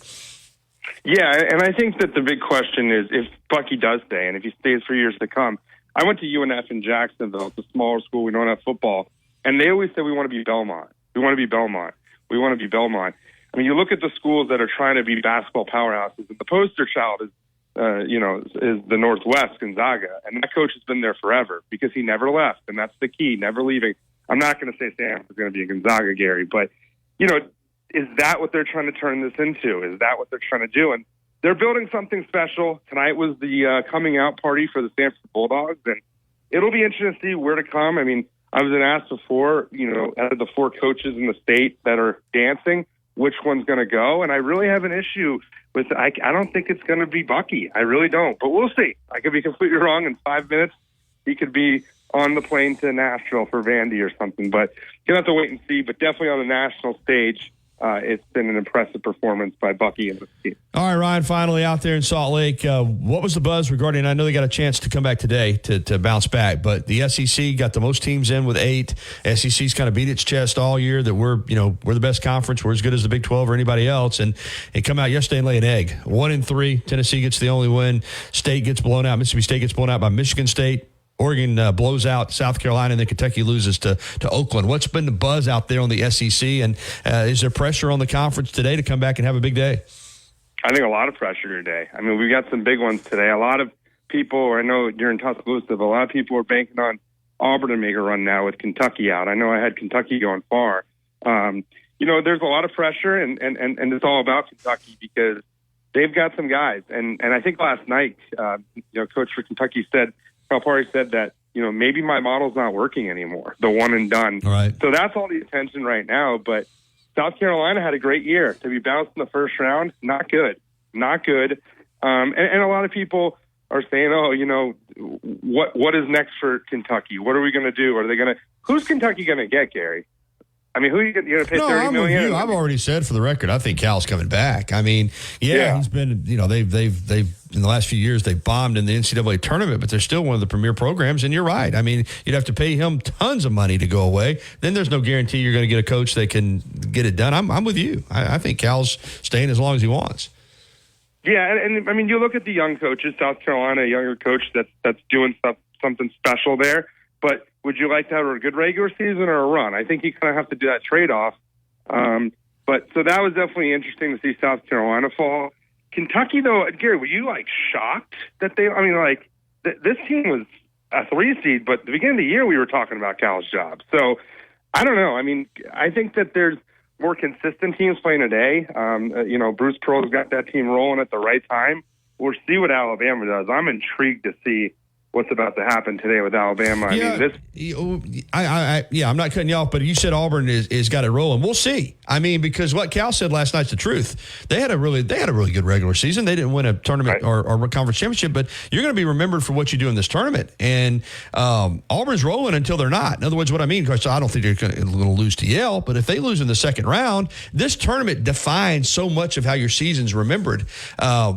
Yeah, and I think that the big question is if Bucky does stay and if he stays for years to come. I went to UNF in Jacksonville. It's a smaller school. We don't have football. And they always say we want to be Belmont. We want to be Belmont. We want to be Belmont. I mean, you look at the schools that are trying to be basketball powerhouses, and the poster child is the Northwest, Gonzaga. And that coach has been there forever because he never left, and that's the key, never leaving. I'm not going to say Stanford's going to be a Gonzaga, Gary, but, is that what they're trying to turn this into? Is that what they're trying to do? And they're building something special. Tonight was the coming out party for the Stanford Bulldogs, and it'll be interesting to see where to come. I mean, I was asked before, out of the 4 coaches in the state that are dancing, which one's going to go. And I really have an issue with I don't think it's going to be Bucky. I really don't. But we'll see. I could be completely wrong. In 5 minutes, he could be on the plane to Nashville for Vandy or something. But you'll have to wait and see. But definitely on the national stage, it's been an impressive performance by Bucky and the team. All right, Ryan, finally out there in Salt Lake, what was the buzz regarding, I know they got a chance to come back today to bounce back, but the SEC got the most teams in with 8. SEC's kind of beat its chest all year that we're the best conference. We're as good as the Big 12 or anybody else. And they come out yesterday and lay an egg. 1-3. Tennessee gets the only win. State gets blown out. Mississippi State gets blown out by Michigan State. Oregon blows out South Carolina, and then Kentucky loses to Oakland. What's been the buzz out there on the SEC, and is there pressure on the conference today to come back and have a big day? I think a lot of pressure today. I mean, we got some big ones today. A lot of people, I know you're in Tuscaloosa, but a lot of people are banking on Auburn to make a run now with Kentucky out. I know I had Kentucky going far. There's a lot of pressure, and it's all about Kentucky because they've got some guys. And I think last night, Coach for Kentucky said, Calipari said that, maybe my model's not working anymore, the one and done. All right. So that's all the attention right now. But South Carolina had a great year. To be bounced in the first round, not good. Not good. And a lot of people are saying, what is next for Kentucky? What are we going to do? Who's Kentucky going to get, Gary? I mean, who are you going to pay $30 million? With you. I've already said for the record, I think Cal's coming back. I mean, he's been, they've in the last few years, they've bombed in the NCAA tournament, but they're still one of the premier programs. And you're right. I mean, you'd have to pay him tons of money to go away. Then there's no guarantee you're going to get a coach that can get it done. I'm with you. I think Cal's staying as long as he wants. Yeah, and I mean, you look at the young coaches, South Carolina, a younger coach that's doing something special there. But would you like to have a good regular season or a run? I think you kind of have to do that trade-off. But so that was definitely interesting to see South Carolina fall. Kentucky, though, Gary, were you shocked that this team was a 3 seed, but at the beginning of the year we were talking about Cal's job. So I don't know. I mean, I think that there's more consistent teams playing today. Bruce Pearl's got that team rolling at the right time. We'll see what Alabama does. I'm intrigued to see what's about to happen today with Alabama. I'm not cutting you off, but you said Auburn is got it rolling. We'll see. I mean, because what Cal said last night's the truth. They had a really good regular season. They didn't win a tournament or a conference championship, but you're going to be remembered for what you do in this tournament. And Auburn's rolling until they're not. In other words, what I mean, because I don't think they're going to lose to Yale, but if they lose in the second round, this tournament defines so much of how your season's remembered. A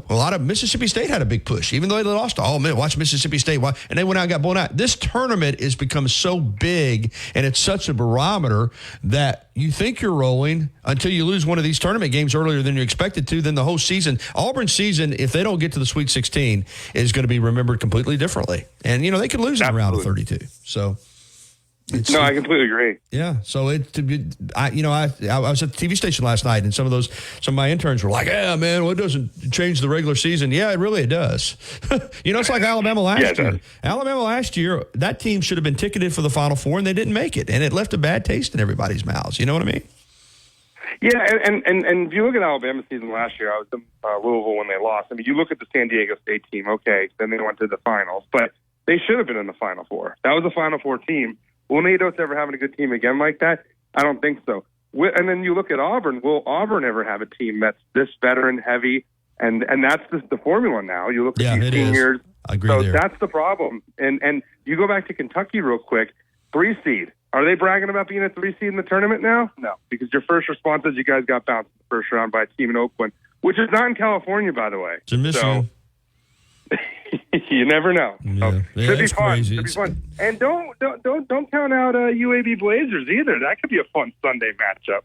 lot of Mississippi State had a big push, even though they lost. Watch Mississippi State, and they went out and got blown out. This tournament has become so big, and it's such a barometer that you think you're rolling until you lose one of these tournament games earlier than you expected to. Then the whole season, Auburn's season, if they don't get to the Sweet 16, is going to be remembered completely differently. And they could lose in the round of 32. So. I completely agree. Yeah. So I was at the TV station last night, and some of my interns were like, "Yeah, man, well, it doesn't change the regular season." Yeah, it does. It's like Alabama last year. Alabama last year, that team should have been ticketed for the Final Four, and they didn't make it, and it left a bad taste in everybody's mouths. You know what I mean? Yeah, and if you look at Alabama's season last year, I was in Louisville when they lost. I mean, you look at the San Diego State team. Okay, then they went to the finals, but they should have been in the Final Four. That was a Final Four team. Will Nate Oates ever have a good team again like that? I don't think so. And then you look at Auburn. Will Auburn ever have a team that's this veteran heavy? And that's the formula now. You look at these seniors. I agree so there. That's the problem. And you go back to Kentucky real quick. 3 seed. Are they bragging about being a 3 seed in the tournament now? No, because your first response is you guys got bounced in the first round by a team in Oakland, which is not in California, by the way. It's in Michigan. So, you never know. Yeah. Should be fun. Should be fun. And don't count out UAB Blazers either. That could be a fun Sunday matchup.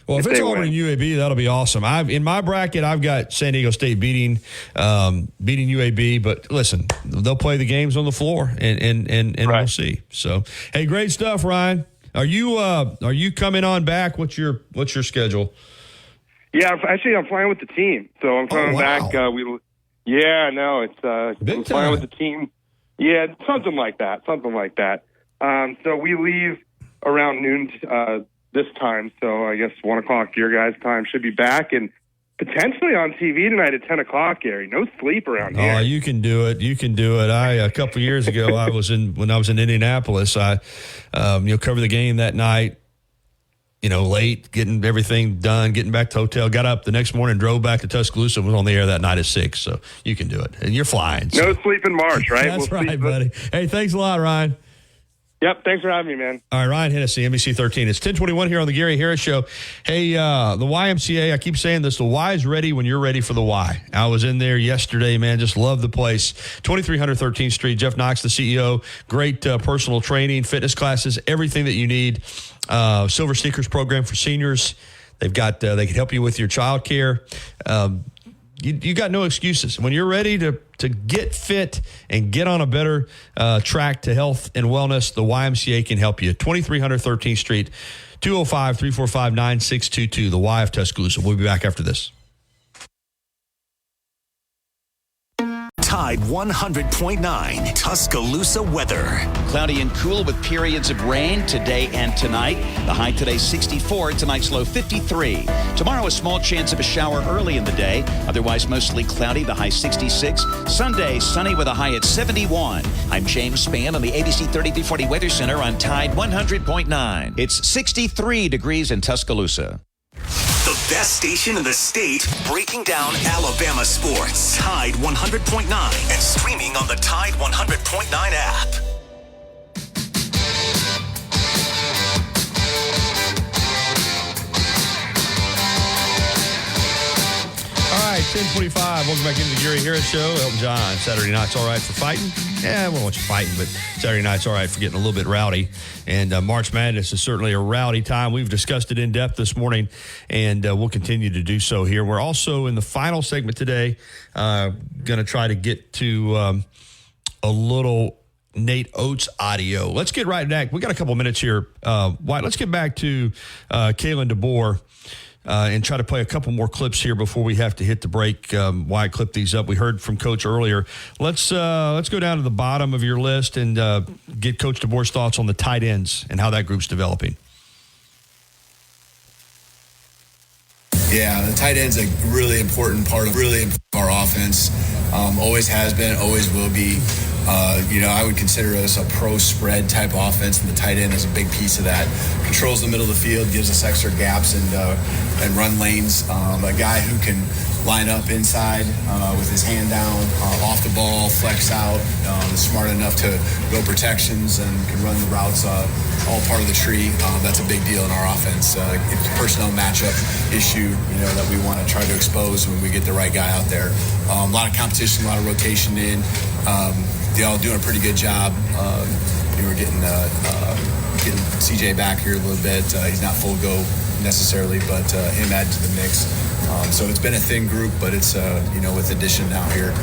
Well, if it's Auburn and UAB, that'll be awesome. In my bracket, I've got San Diego State beating UAB. But listen, they'll play the games on the floor, and we'll see. So, hey, great stuff, Ryan. Are you coming on back? What's your schedule? Yeah, actually, I'm flying with the team, so I'm coming back. I'm flying with the team. Yeah, something like that. So we leave around noon this time. So I guess 1 o'clock your guys' time, should be back and potentially on TV tonight at 10 o'clock, Gary. No sleep around here. Oh, you can do it. A couple of years ago, when I was in Indianapolis, I covered the game that night. late, getting everything done, getting back to the hotel, got up the next morning, drove back to Tuscaloosa, and was on the air that night at 6. So you can do it. And you're flying. So. No sleep in March, right? That's right, buddy. Hey, thanks a lot, Ryan. Yep, thanks for having me, man. All right, Ryan Hennessy, NBC 13. It's 10:21 here on the Gary Harris Show. Hey, the YMCA, I keep saying this, the Y is ready when you're ready for the Y. I was in there yesterday, man, just love the place. 2300 13th Street, Jeff Knox, the CEO, great personal training, fitness classes, everything that you need. Silver Sneakers program for seniors. They've got, they can help you with your child care. You got no excuses. When you're ready to get fit and get on a better track to health and wellness, the YMCA can help you. 2300 13th Street, 205-345-9622, the Y of Tuscaloosa. We'll be back after this. Tide 100.9 Tuscaloosa weather. Cloudy and cool with periods of rain today and tonight. The high today 64, tonight's low 53. Tomorrow a small chance of a shower early in the day. Otherwise mostly cloudy, the high 66. Sunday sunny with a high at 71. I'm James Spann on the ABC 3340 Weather Center on Tide 100.9. It's 63 degrees in Tuscaloosa. The best station in the state, breaking down Alabama sports. Tide 100.9 and streaming on the Tide 100.9 app. All right, 10:25. Welcome back into the Gary Harris Show. Elton John, Saturday night's all right for fighting. Yeah, I won't want you fighting, but Saturday night's all right for getting a little bit rowdy. And March Madness is certainly a rowdy time. We've discussed it in depth this morning, and we'll continue to do so here. We're also in the final segment today going to try to get to a little Nate Oates audio. Let's get right back. We got a couple minutes here. Wyatt, let's get back to Kalen DeBoer. And try to play a couple more clips here before we have to hit the break. Wyatt clipped these up. We heard from Coach earlier. Let's go down to the bottom of your list and get Coach DeBoer's thoughts on the tight ends and how that group's developing. Yeah, the tight end's a really important part of our offense. Always has been, always will be. I would consider us a pro spread type offense, and the tight end is a big piece of that. Controls the middle of the field, gives us extra gaps and run lanes. A guy who can line up inside with his hand down, off the ball, flex out, is smart enough to go protections and can run the routes, all part of the tree. That's a big deal in our offense. It's a personnel matchup issue, that we want to try to expose when we get the right guy out there. A lot of competition, a lot of rotation in. They all doing a pretty good job. We're getting CJ back here a little bit. He's not full go necessarily, but him added to the mix. So it's been a thin group, but it's with addition now here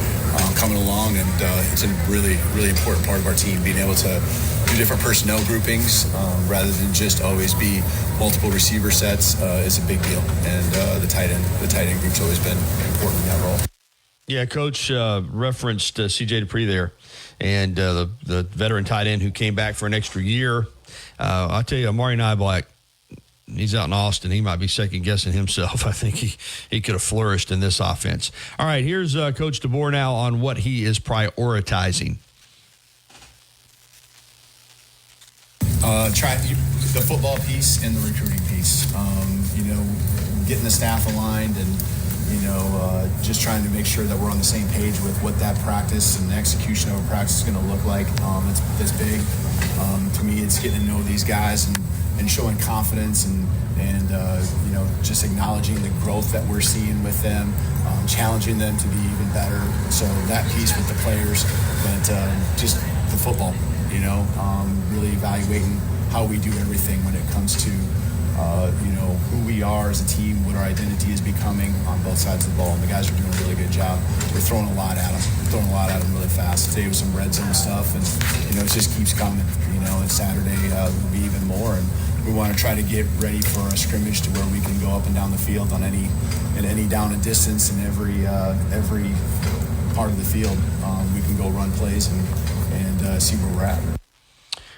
coming along, and it's a really, really important part of our team, being able to do different personnel groupings rather than just always be multiple receiver sets is a big deal. And the tight end group's always been important in that role. Yeah, Coach referenced C.J. Dupree there, and the veteran tight end who came back for an extra year. I'll tell you, Amari Niblack, he's out in Austin. He might be second-guessing himself. I think he could have flourished in this offense. All right, here's Coach DeBoer now on what he is prioritizing. Try the football piece and the recruiting piece. Getting the staff aligned and just trying to make sure that we're on the same page with what that practice and the execution of a practice is going to look like. That's big. To me, it's getting to know these guys and showing confidence and just acknowledging the growth that we're seeing with them, challenging them to be even better. So that piece with the players, but just the football, really evaluating how we do everything when it comes to who we are as a team, what our identity is becoming on both sides of the ball. And the guys are doing a really good job. We're throwing a lot at them. Really fast. Today was some red zone stuff, and it just keeps coming. And Saturday will be even more. And we want to try to get ready for a scrimmage to where we can go up and down the field on any down and distance and every part of the field. We can go run plays and see where we're at.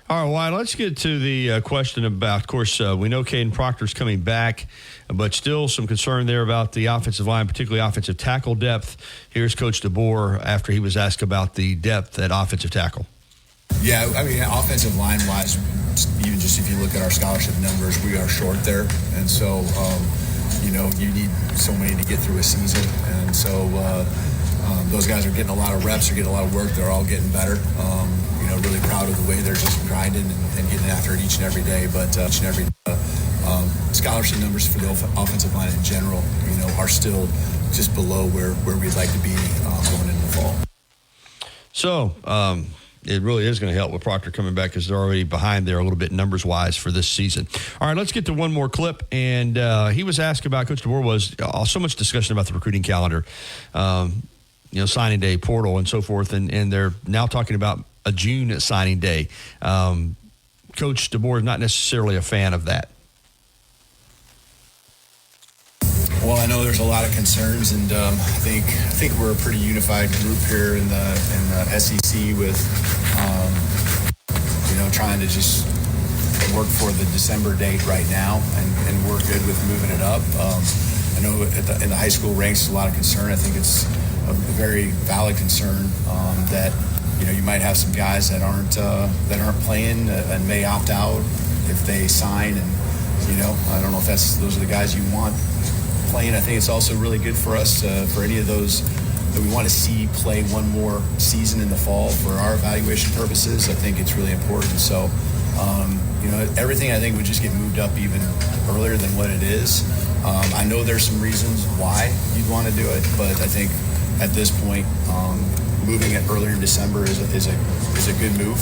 All right, Wyatt, let's get to the question about, of course, we know Caden Proctor's coming back, but still some concern there about the offensive line, particularly offensive tackle depth. Here's Coach DeBoer after he was asked about the depth at offensive tackle. Yeah, offensive line-wise, even just if you look at our scholarship numbers, we are short there. And so, you need so many to get through a season. And so those guys are getting a lot of reps, they're getting a lot of work, they're all getting better. Really proud of the way they're just grinding and getting after it each and every day. But scholarship numbers for the offensive line in general, are still just below where we'd like to be going into the fall. So it really is going to help with Proctor coming back because they're already behind there a little bit numbers-wise for this season. All right, let's get to one more clip. And he was asked about, Coach DeBoer was so much discussion about the recruiting calendar, signing day, portal, and so forth. And they're now talking about a June signing day. Coach DeBoer is not necessarily a fan of that. Well, I know there's a lot of concerns, and I think we're a pretty unified group here in the SEC with, trying to just work for the December date right now, and we're good with moving it up. I know in the high school ranks, there's a lot of concern. I think it's a very valid concern that you might have some guys that aren't playing and may opt out if they sign, and I don't know if those are the guys you want playing. I think it's also really good for us for any of those that we want to see play one more season in the fall for our evaluation purposes. I think it's really important. So, everything I think would just get moved up even earlier than what it is. I know there's some reasons why you'd want to do it, but I think at this point, moving it earlier in December is a good move.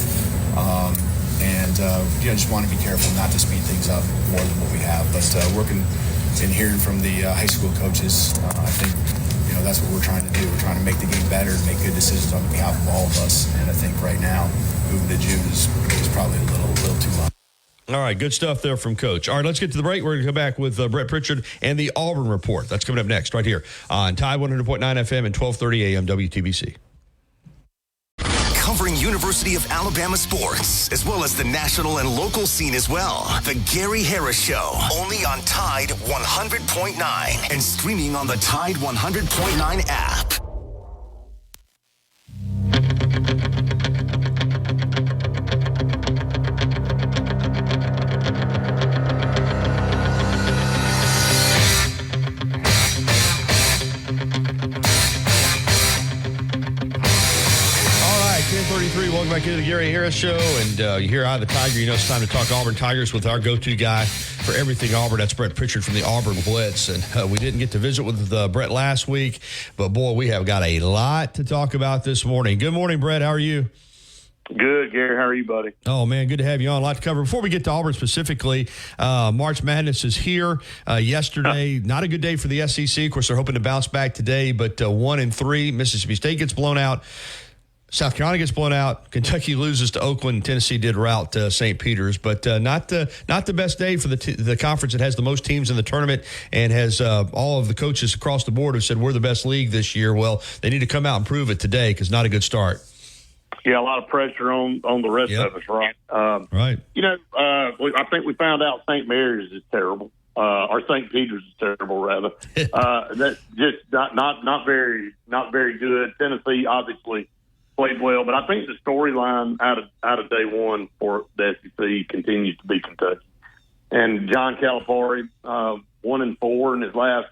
Just want to be careful not to speed things up more than what we have. But working and hearing from the high school coaches, I think that's what we're trying to do. We're trying to make the game better and make good decisions on behalf of all of us. And I think right now, moving to June is probably a little too much. All right, good stuff there from Coach. All right, let's get to the break. We're going to come back with Brett Pritchard and the Auburn Report. That's coming up next right here on Tide 100.9 FM and 1230 AM WTBC. Covering University of Alabama sports, as well as the national and local scene as well. The Gary Harris Show, only on Tide 100.9 and streaming on the Tide 100.9 app. Welcome back into the Gary Harris Show, and you hear Eye of the Tiger. It's time to talk Auburn Tigers with our go-to guy for everything Auburn. That's Brett Pritchard from the Auburn Blitz, and we didn't get to visit with Brett last week, but boy, we have got a lot to talk about this morning. Good morning, Brett. How are you? Good, Gary. How are you, buddy? Oh, man, good to have you on. A lot to cover. Before we get to Auburn specifically, March Madness is here. Yesterday, not a good day for the SEC. Of course, they're hoping to bounce back today, but 1-3. Mississippi State gets blown out. South Carolina gets blown out. Kentucky loses to Oakland. Tennessee did rout St. Peter's, but not the best day for the conference that has the most teams in the tournament and has all of the coaches across the board have said we're the best league this year. Well, they need to come out and prove it today because not a good start. Yeah, a lot of pressure on the rest of us, right? Right. I think we found out St. Mary's is terrible, or St. Peter's is terrible, rather. That's just not very good. Tennessee obviously played well, but I think the storyline out of day one for the SEC continues to be Kentucky. And John Calipari, 1-4 in his last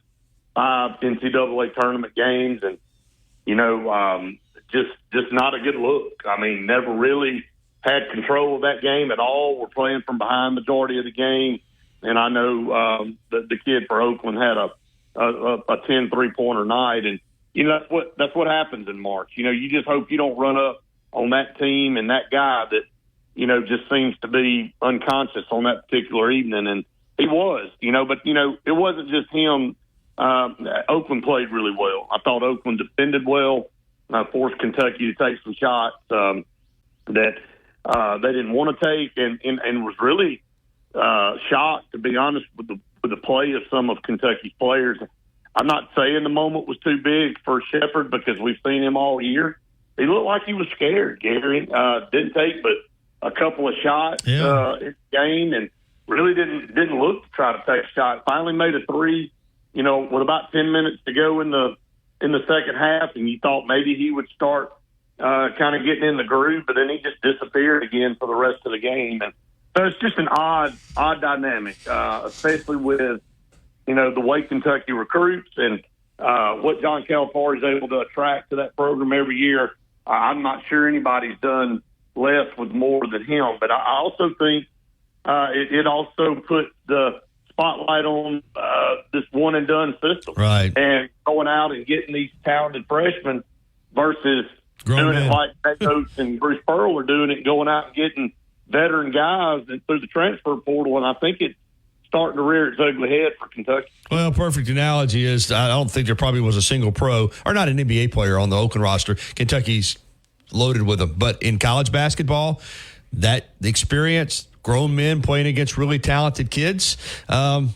5 NCAA tournament games, and just not a good look. I mean, never really had control of that game at all. We're playing from behind majority of the game, and I know the kid for Oakland had a 10 3-pointer night, and that's what happens in March. You just hope you don't run up on that team and that guy that, just seems to be unconscious on that particular evening. And he was, but, it wasn't just him. Oakland played really well. I thought Oakland defended well, forced Kentucky to take some shots that they didn't want to take, and was really shocked, to be honest, with the play of some of Kentucky's players. I'm not saying the moment was too big for Shepherd because we've seen him all year. He looked like he was scared, Gary. Didn't take but a couple of shots in the game, and really didn't look to try to take a shot. Finally made a 3, with about 10 minutes to go in the second half, and you thought maybe he would start kind of getting in the groove, but then he just disappeared again for the rest of the game. And So it's just an odd dynamic, especially with, the way Kentucky recruits and what John Calipari is able to attract to that program every year. I'm not sure anybody's done less with more than him. But I also think it also put the spotlight on this one-and-done system. Right. And going out and getting these talented freshmen versus doing it like Nate Oates and Bruce Pearl are doing it, going out and getting veteran guys through the transfer portal. And I think it's starting to rear its ugly head for Kentucky. Well, perfect analogy is I don't think there probably was a single pro or not an NBA player on the Oakland roster. Kentucky's loaded with them. But in college basketball, that experience, grown men playing against really talented kids,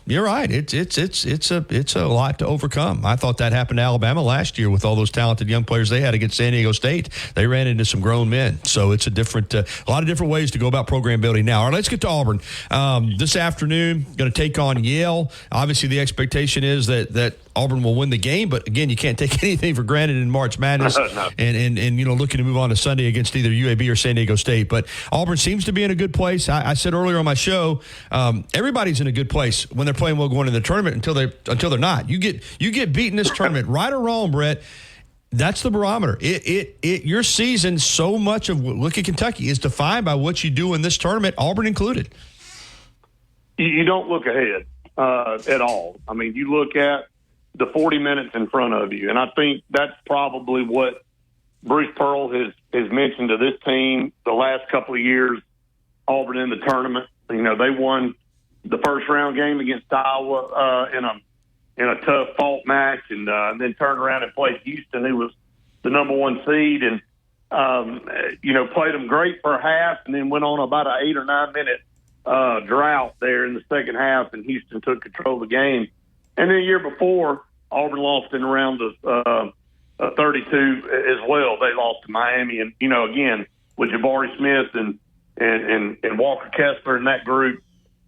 you're right. It's a lot to overcome. I thought that happened to Alabama last year with all those talented young players they had against San Diego State. They ran into some grown men. So it's a lot of different ways to go about program building now. All right, let's get to Auburn. This afternoon, going to take on Yale. Obviously, the expectation is that Auburn will win the game, but again, you can't take anything for granted in March Madness. No. And looking to move on to Sunday against either UAB or San Diego State. But Auburn seems to be in a good place. I said earlier on my show, everybody's in a good place when they're playing well going into the tournament until they're not. You get beaten this tournament, right or wrong, Brett. That's the barometer. Your season, so much of look at Kentucky is defined by what you do in this tournament, Auburn included. You don't look ahead at all. I mean, you look at the 40 minutes in front of you, and I think that's probably what Bruce Pearl has mentioned to this team the last couple of years. Auburn in the tournament, they won the first round game against Iowa in a tough fault match, and then turned around and played Houston, who was the number one seed, and played them great for a half, and then went on about an 8 or 9 minute drought there in the second half, and Houston took control of the game. And then the year before, Auburn lost in around the 32 as well. They lost to Miami, and again with Jabari Smith and Walker Kessler in that group,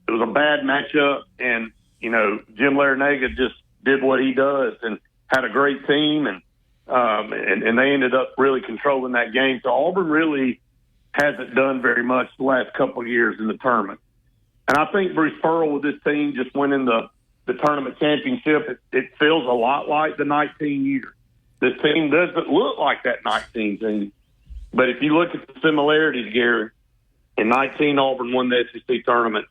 it was a bad matchup. And Jim Larinaga just did what he does and had a great team, and they ended up really controlling that game. So Auburn really hasn't done very much the last couple of years in the tournament. And I think Bruce Pearl with this team just winning the tournament championship, it feels a lot like the 19 year. This team doesn't look like that 19 team. But if you look at the similarities, Gary, in 19 Auburn won the SEC tournament,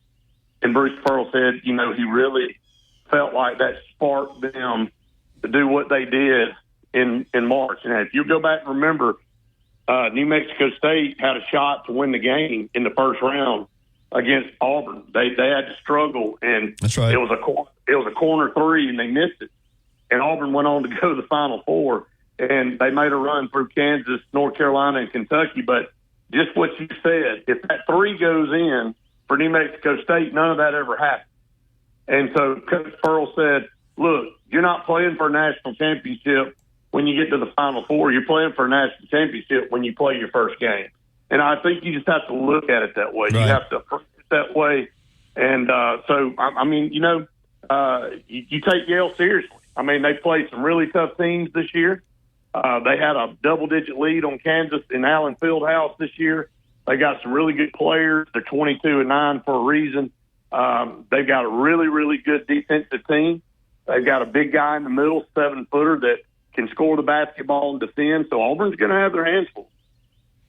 and Bruce Pearl said, he really felt like that sparked them to do what they did in March. And if you go back and remember, New Mexico State had a shot to win the game in the first round against Auburn. They had to struggle, and that's right. It was a corner three, and they missed it. And Auburn went on to go to the Final Four, and they made a run through Kansas, North Carolina, and Kentucky. But just what you said, if that three goes in for New Mexico State, none of that ever happened. And so Coach Pearl said, look, you're not playing for a national championship when you get to the Final Four. You're playing for a national championship when you play your first game. And I think you just have to look at it that way. Right. You have to approach it that way. And you take Yale seriously. I mean, they played some really tough teams this year. They had a double-digit lead on Kansas in Allen Fieldhouse this year. They got some really good players. They're 22-9 for a reason. They've got a really, really good defensive team. They've got a big guy in the middle, 7-footer, that can score the basketball and defend. So Auburn's going to have their hands full.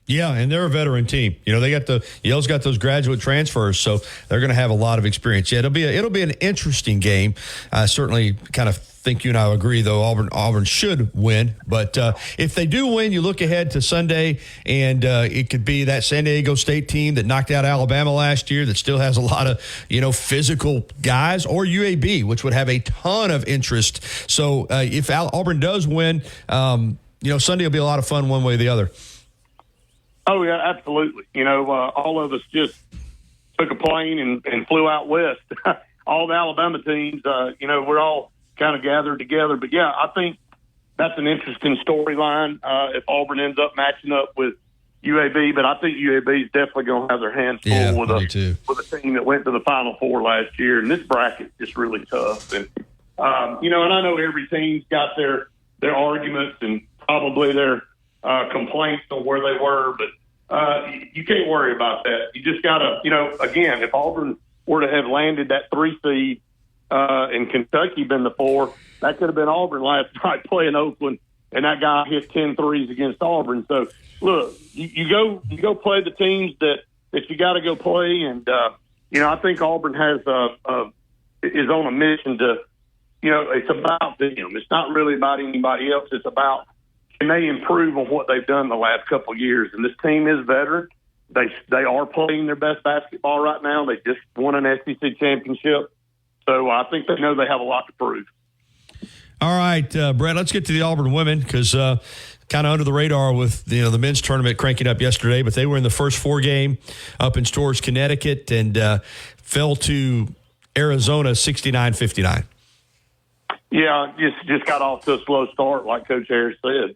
Yeah, and they're a veteran team. Yale's got those graduate transfers, so they're going to have a lot of experience. Yeah, it'll be an interesting game. I certainly kind of think you and I agree, though. Auburn should win, but if they do win, you look ahead to Sunday, and it could be that San Diego State team that knocked out Alabama last year that still has a lot of physical guys, or UAB, which would have a ton of interest. So if Auburn does win, Sunday will be a lot of fun one way or the other. Oh, yeah, absolutely. All of us just took a plane and flew out west. All the Alabama teams, we're all kind of gathered together. But, yeah, I think that's an interesting storyline if Auburn ends up matching up with UAB. But I think UAB is definitely going to have their hands full with a team that went to the Final Four last year. And this bracket is really tough. And, and I know every team's got their arguments and probably their complaints on where they were. But you can't worry about that. You just got to, again, if Auburn were to have landed that 3 seed and Kentucky been the 4, that could have been Auburn last night playing Oakland, and that guy hit 10 threes against Auburn. So, look, you go play the teams that you got to go play, and I think Auburn is on a mission to, it's about them. It's not really about anybody else. It's about, can they improve on what they've done the last couple of years? And this team is veteran. They are playing their best basketball right now. They just won an SEC championship. So I think they know they have a lot to prove. All right, Brett, let's get to the Auburn women because kind of under the radar with the men's tournament cranking up yesterday, but they were in the first 4 game up in Storrs, Connecticut, and fell to Arizona 69-59. Yeah, just got off to a slow start, like Coach Harris said.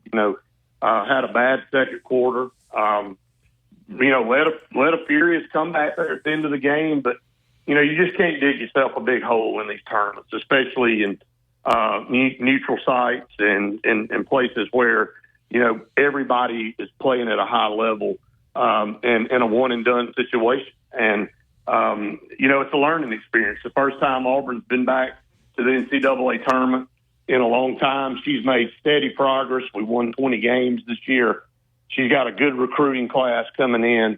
Had a bad second quarter. Let a furious comeback there at the end of the game, but you just can't dig yourself a big hole in these tournaments, especially in neutral sites and places where everybody is playing at a high level and in a one and done situation. And it's a learning experience. The first time Auburn's been back to the NCAA tournament in a long time. She's made steady progress. We won 20 games this year. She's got a good recruiting class coming in.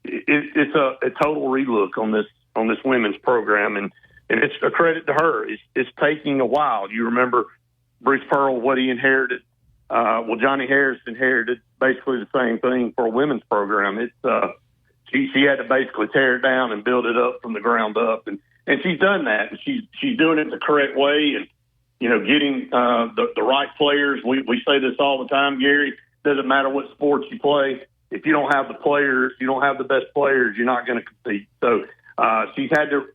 It's a total relook on this women's program, and it's a credit to her. It's taking a while. You remember Bruce Pearl, what he inherited. Johnny Harris inherited basically the same thing for a women's program. She had to basically tear it down and build it up from the ground up, and she's done that. And she's doing it the correct way, and getting the right players. We say this all the time, Gary. Doesn't matter what sports you play. If you don't have the players, you don't have the best players, you're not going to compete. So she's had to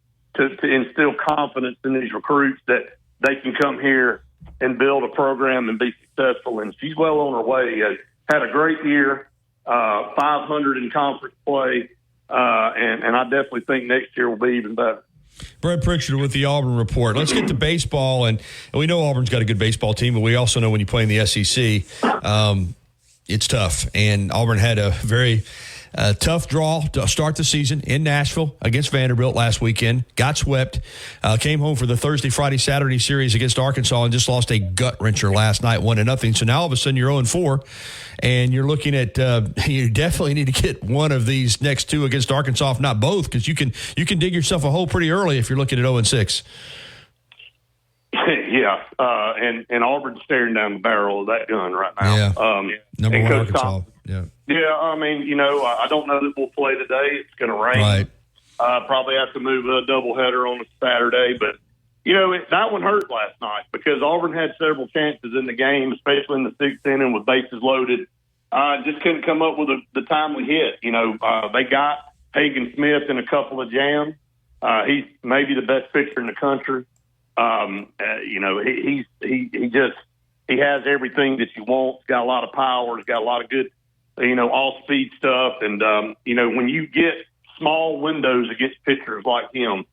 instill confidence in these recruits that they can come here and build a program and be successful. And she's well on her way. Had a great year, 500 in conference play, and I definitely think next year will be even better. Brett Pritchard with the Auburn Report. Let's get to baseball, and we know Auburn's got a good baseball team, but we also know when you play in the SEC, it's tough. And Auburn had a very tough draw to start the season in Nashville against Vanderbilt last weekend. Got swept. Came home for the Thursday, Friday, Saturday series against Arkansas and just lost a gut-wrencher last night, 1-0. So now all of a sudden you're 0-4, and you're looking at you definitely need to get one of these next 2 against Arkansas, if not both, because you can dig yourself a hole pretty early if you're looking at 0-6. Yeah, and Auburn's staring down the barrel of that gun right now. Yeah, number 1 Arkansas. Yeah. Yeah, I don't know that we'll play today. It's going to rain. Right. Probably have to move a doubleheader on a Saturday. But, that one hurt last night because Auburn had several chances in the game, especially in the 6th inning with bases loaded. Just couldn't come up with the timely hit. They got Hagen Smith in a couple of jams. He's maybe the best pitcher in the country. He has everything that you want. He's got a lot of power. He's got a lot of good, all-speed stuff. And, when you get small windows against pitchers like him,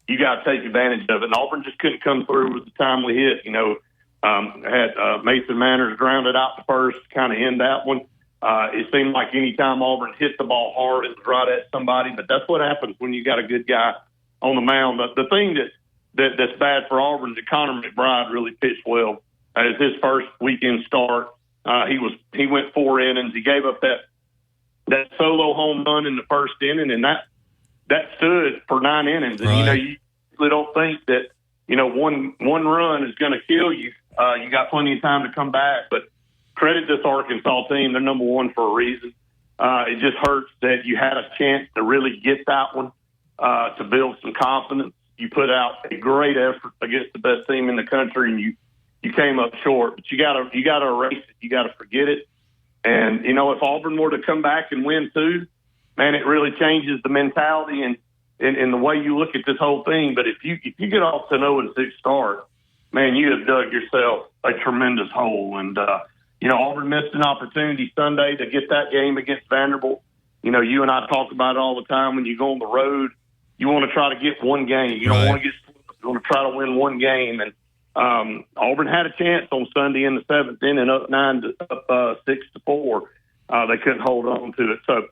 you got to take advantage of it. And Auburn just couldn't come through with the timely hit. Had Mason Manners grounded out the first to kind of end that one. It seemed like any time Auburn hit the ball hard, it was right at somebody. But that's what happens when you got a good guy on the mound. The thing that's bad for Auburn is that Connor McBride really pitched well. As his first weekend start, he went 4 innings. He gave up that solo home run in the first inning, and that stood for 9 innings. And right. You really don't think that one run is going to kill you. You got plenty of time to come back. But credit this Arkansas team; they're number 1 for a reason. It just hurts that you had a chance to really get that one to build some confidence. You put out a great effort against the best team in the country, and you came up short. But you got to erase it. You got to forget it. And if Auburn were to come back and win too, man, it really changes the mentality and the way you look at this whole thing. But if you get off to an 0-6 start, man, you have dug yourself a tremendous hole. And Auburn missed an opportunity Sunday to get that game against Vanderbilt. You and I talk about it all the time. When you go on the road, you want to try to get one game. You don't want to get swept. You want to try to win one game. And Auburn had a chance on Sunday in the 7th inning, up 6-4. they couldn't hold on to it. So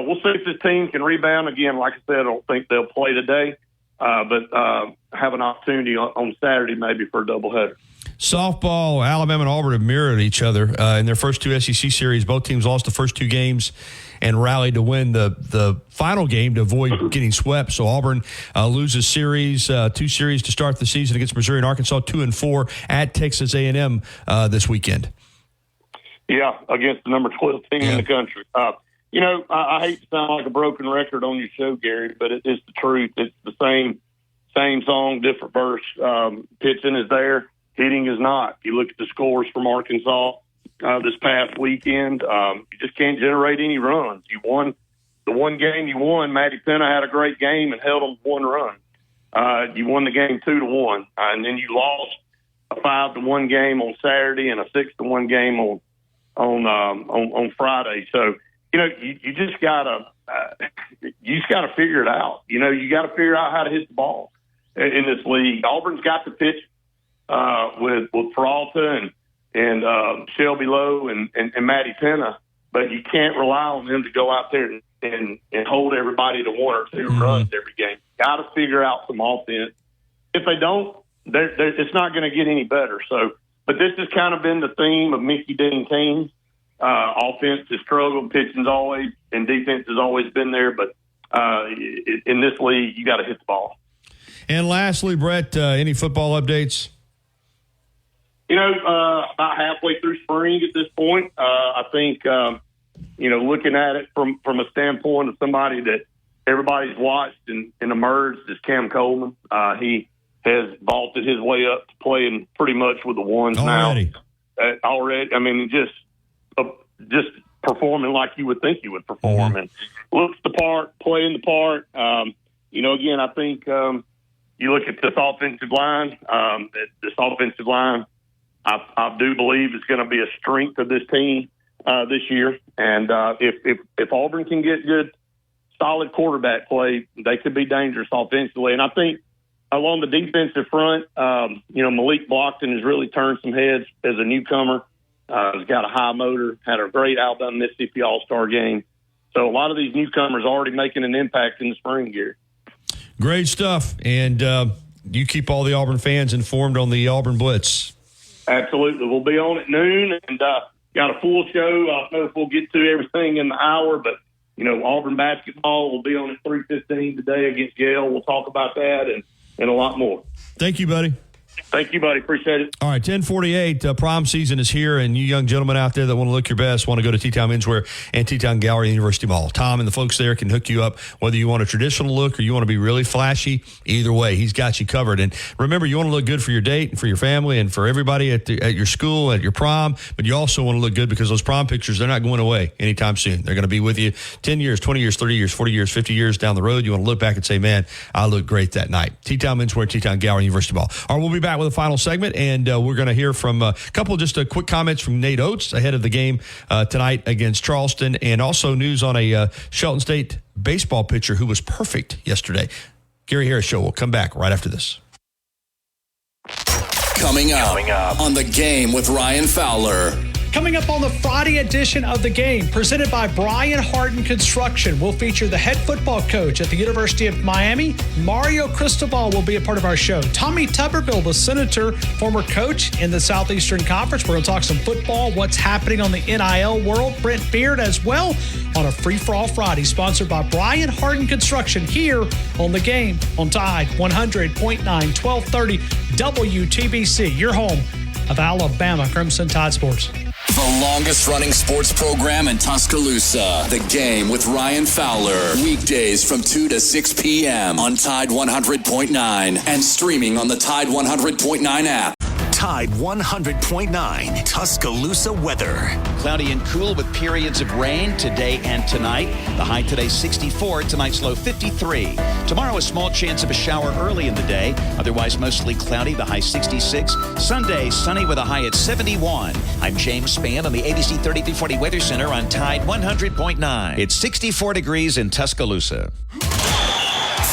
we'll see if this team can rebound. Again, like I said, I don't think they'll play today, but have an opportunity on Saturday maybe for a doubleheader. Softball, Alabama and Auburn have mirrored each other in their first two SEC series. Both teams lost the first two games and rallied to win the final game to avoid getting swept. So Auburn loses two series to start the season against Missouri and Arkansas, 2-4 at Texas A&M this weekend. Yeah, against the number 12 team in the country. I hate to sound like a broken record on your show, Gary, but it's the truth. It's the same song, different verse. Pitching is there. Hitting is not. You look at the scores from Arkansas this past weekend. You just can't generate any runs. You won the one game you won. Maddie Penna had a great game and held them 1 run. You won the game 2-1, and then you lost a 5-1 game on Saturday and a 6-1 game on Friday. So you just gotta figure it out. You got to figure out how to hit the ball in this league. Auburn's got to pitch with Peralta and Shelby Lowe and Maddie Penna, but you can't rely on them to go out there and hold everybody to 1 or 2 runs every game. Got to figure out some offense. If they don't, it's not going to get any better. So, but this has kind of been the theme of Mickey Dean teams. Offense has struggled, pitching's always, and defense has always been there. But in this league, you got to hit the ball. And lastly, Brett, any football updates? About halfway through spring at this point. I think, looking at it from a standpoint of somebody that everybody's watched and emerged is Cam Coleman. He has vaulted his way up to playing pretty much with the ones already. Now. Already. I mean, just performing like you would think he would perform and looks the part, playing the part. Again, I think you look at this offensive line, I do believe is going to be a strength of this team this year. And if Auburn can get good, solid quarterback play, they could be dangerous offensively. And I think along the defensive front, Malik Blockton has really turned some heads as a newcomer. He's got a high motor, had a great Alabama-Mississippi All-Star game. So a lot of these newcomers already making an impact in the spring, Gary. Great stuff. And you keep all the Auburn fans informed on the Auburn Blitz. Absolutely. We'll be on at noon and got a full show. I don't know if we'll get to everything in the hour, but, Auburn basketball will be on at 3:15 today against Yale. We'll talk about that and a lot more. Thank you, buddy. Thank you, buddy. Appreciate it. All right, 10:48. Prom season is here, and you young gentlemen out there that want to look your best want to go to T-Town Menswear and T-Town Gallery University Mall. Tom and the folks there can hook you up, whether you want a traditional look or you want to be really flashy. Either way, he's got you covered. And remember, you want to look good for your date and for your family and for everybody at your school, at your prom, but you also want to look good because those prom pictures, they're not going away anytime soon. They're going to be with you 10 years, 20 years, 30 years, 40 years, 50 years down the road. You want to look back and say, man, I look great that night. T-Town Menswear, T-Town Gallery University Mall. All right, we'll be back with a final segment, and we're going to hear from a couple just quick comments from Nate Oates ahead of the game tonight against Charleston, and also news on a Shelton State baseball pitcher who was perfect yesterday. Gary Harris Show will come back right after this. Coming up on The Game with Ryan Fowler. Coming up on the Friday edition of The Game, presented by Brian Harden Construction, we'll feature the head football coach at the University of Miami. Mario Cristobal will be a part of our show. Tommy Tuberville, the senator, former coach in the Southeastern Conference. We're going to talk some football, what's happening on the NIL world. Brent Beard as well on a Free-for-All Friday, sponsored by Brian Harden Construction here on The Game on Tide 100.9, 1230 WTBC, your home of Alabama Crimson Tide Sports. The longest running sports program in Tuscaloosa. The Game with Ryan Fowler. Weekdays from 2 to 6 p.m. on Tide 100.9 and streaming on the Tide 100.9 app. Tide 100.9 Tuscaloosa weather. Cloudy and cool with periods of rain today and tonight. The high today 64, tonight's low 53. Tomorrow a small chance of a shower early in the day. Otherwise mostly cloudy, the high 66. Sunday sunny with a high at 71. I'm James Spann on the ABC 3340 Weather Center on Tide 100.9. It's 64 degrees in Tuscaloosa.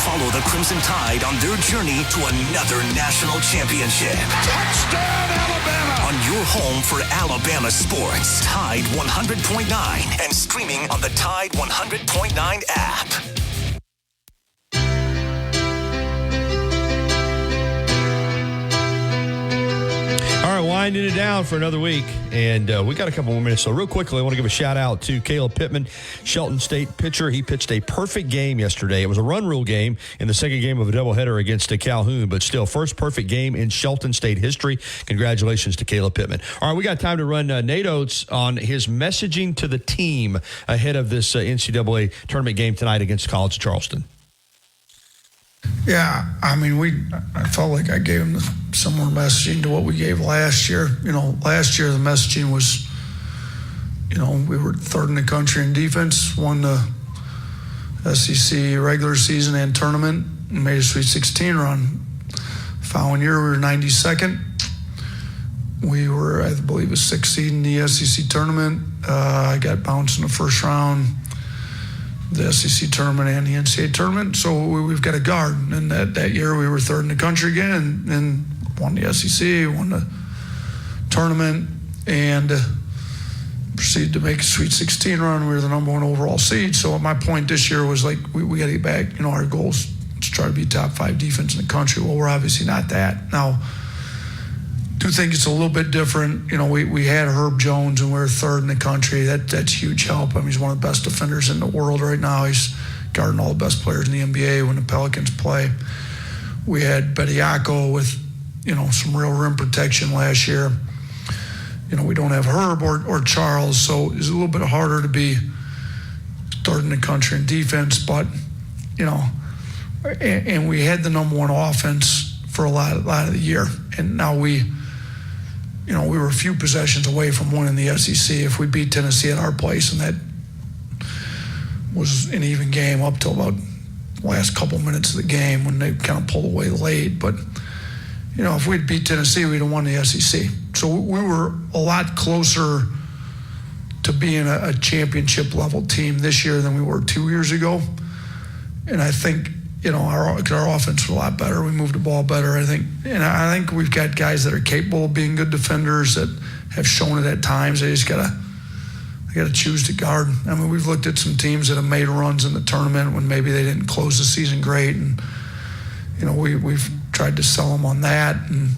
Follow the Crimson Tide on their journey to another national championship. Touchdown, Alabama! On your home for Alabama sports, Tide 100.9, and streaming on the Tide 100.9 app. All right, winding it down for another week, and we got a couple more minutes. So real quickly, I want to give a shout-out to Caleb Pittman, Shelton State pitcher. He pitched a perfect game yesterday. It was a run rule game in the second game of a doubleheader against Calhoun, but still, first perfect game in Shelton State history. Congratulations to Caleb Pittman. All right, we got time to run Nate Oates on his messaging to the team ahead of this NCAA tournament game tonight against College of Charleston. Yeah, I mean, I felt like I gave them similar messaging to what we gave last year. Last year the messaging was, we were third in the country in defense, won the SEC regular season and tournament, and made a Sweet 16 run. Following year, we were 92nd. We were, I believe, a 6th seed in the SEC tournament. I got bounced in the first round, the SEC tournament and the NCAA tournament, so we've got a guard. And that year we were third in the country again and won the SEC, won the tournament, and proceeded to make a Sweet 16 run. We were the number one overall seed. So my point this year was like, we got to get back. Our goals to try to be top 5 defense in the country. Well, we're obviously not that. Now, do think it's a little bit different. We had Herb Jones and we were third in the country. That's huge help. I mean, he's one of the best defenders in the world right now. He's guarding all the best players in the NBA when the Pelicans play. We had Bediako with, some real rim protection last year. We don't have Herb or Charles, so it's a little bit harder to be third in the country in defense, but, and we had the number one offense for a lot of the year. And now we were a few possessions away from winning the SEC if we beat Tennessee at our place, and that was an even game up till about the last couple minutes of the game when they kind of pulled away late. But, if we'd beat Tennessee, we'd have won the SEC. So we were a lot closer to being a championship-level team this year than we were 2 years ago. And I think, our offense was a lot better. We moved the ball better, I think. And I think we've got guys that are capable of being good defenders that have shown it at times. They just got to choose to guard. I mean, we've looked at some teams that have made runs in the tournament when maybe they didn't close the season great. And, we've tried to sell them on that. And,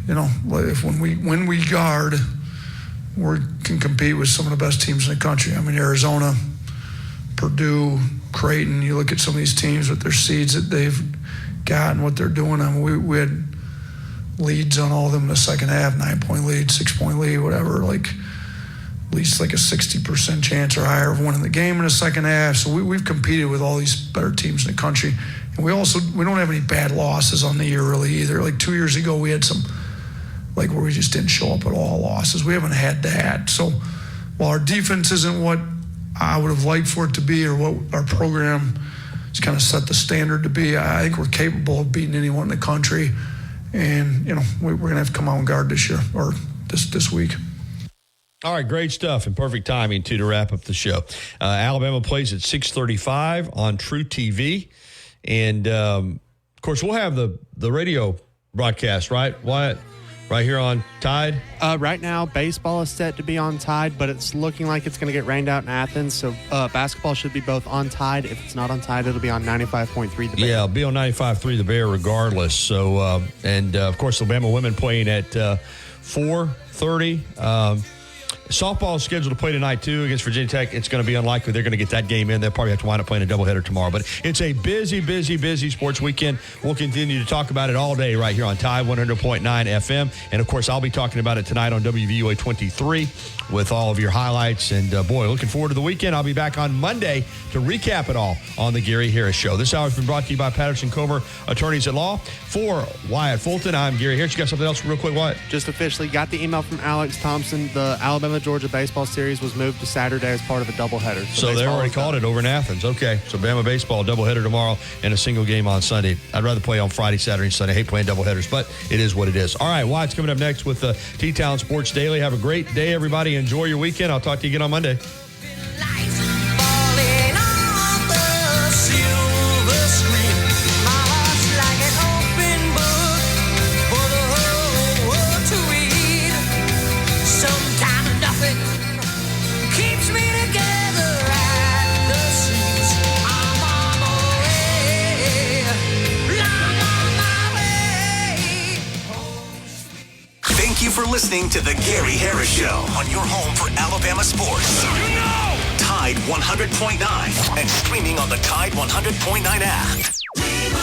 if when we guard, we can compete with some of the best teams in the country. I mean, Arizona, Purdue, Creighton, you look at some of these teams with their seeds that they've got and what they're doing. I mean, we had leads on all of them in the second half, 9-point lead, 6-point lead, whatever, at least like a 60% chance or higher of winning the game in the second half. So we've competed with all these better teams in the country. And we don't have any bad losses on the year really either. 2 years ago we had some where we just didn't show up at all losses. We haven't had that. So while our defense isn't what I would have liked for it to be or what our program has kind of set the standard to be, I think we're capable of beating anyone in the country. And, we're going to have to come out and guard this year or this week. All right, great stuff and perfect timing, too, to wrap up the show. Alabama plays at 6:35 on True TV. And, of course, we'll have the radio broadcast, right, Wyatt? Right here on Tide? Right now, baseball is set to be on Tide, but it's looking like it's going to get rained out in Athens. So basketball should be both on Tide. If it's not on Tide, it'll be on 95.3 The Bear. Yeah, it'll be on 95.3 The Bear regardless. So, of course, Alabama women playing at 4:30. Softball is scheduled to play tonight, too, against Virginia Tech. It's going to be unlikely they're going to get that game in. They'll probably have to wind up playing a doubleheader tomorrow. But it's a busy, busy, busy sports weekend. We'll continue to talk about it all day right here on Tide 100.9 FM. And, of course, I'll be talking about it tonight on WVUA 23 with all of your highlights. And, boy, looking forward to the weekend. I'll be back on Monday to recap it all on the Gary Harris Show. This hour has been brought to you by Patterson Comer Attorneys at Law. For Wyatt Fulton, I'm Gary Harris. You got something else real quick, Wyatt? Just officially got the email from Alex Thompson. The Alabama-Georgia baseball series was moved to Saturday as part of a doubleheader. So they already called it over in Athens. Okay, so Bama baseball, doubleheader tomorrow and a single game on Sunday. I'd rather play on Friday, Saturday, and Sunday. I hate playing doubleheaders, but it is what it is. All right, Wyatt's coming up next with the T-Town Sports Daily. Have a great day, everybody. Enjoy your weekend. I'll talk to you again on Monday. Falling on the silver screen. Thank you for listening to The Gary Harris Show on your home for Alabama sports. Tide 100.9 and streaming on the Tide 100.9 app.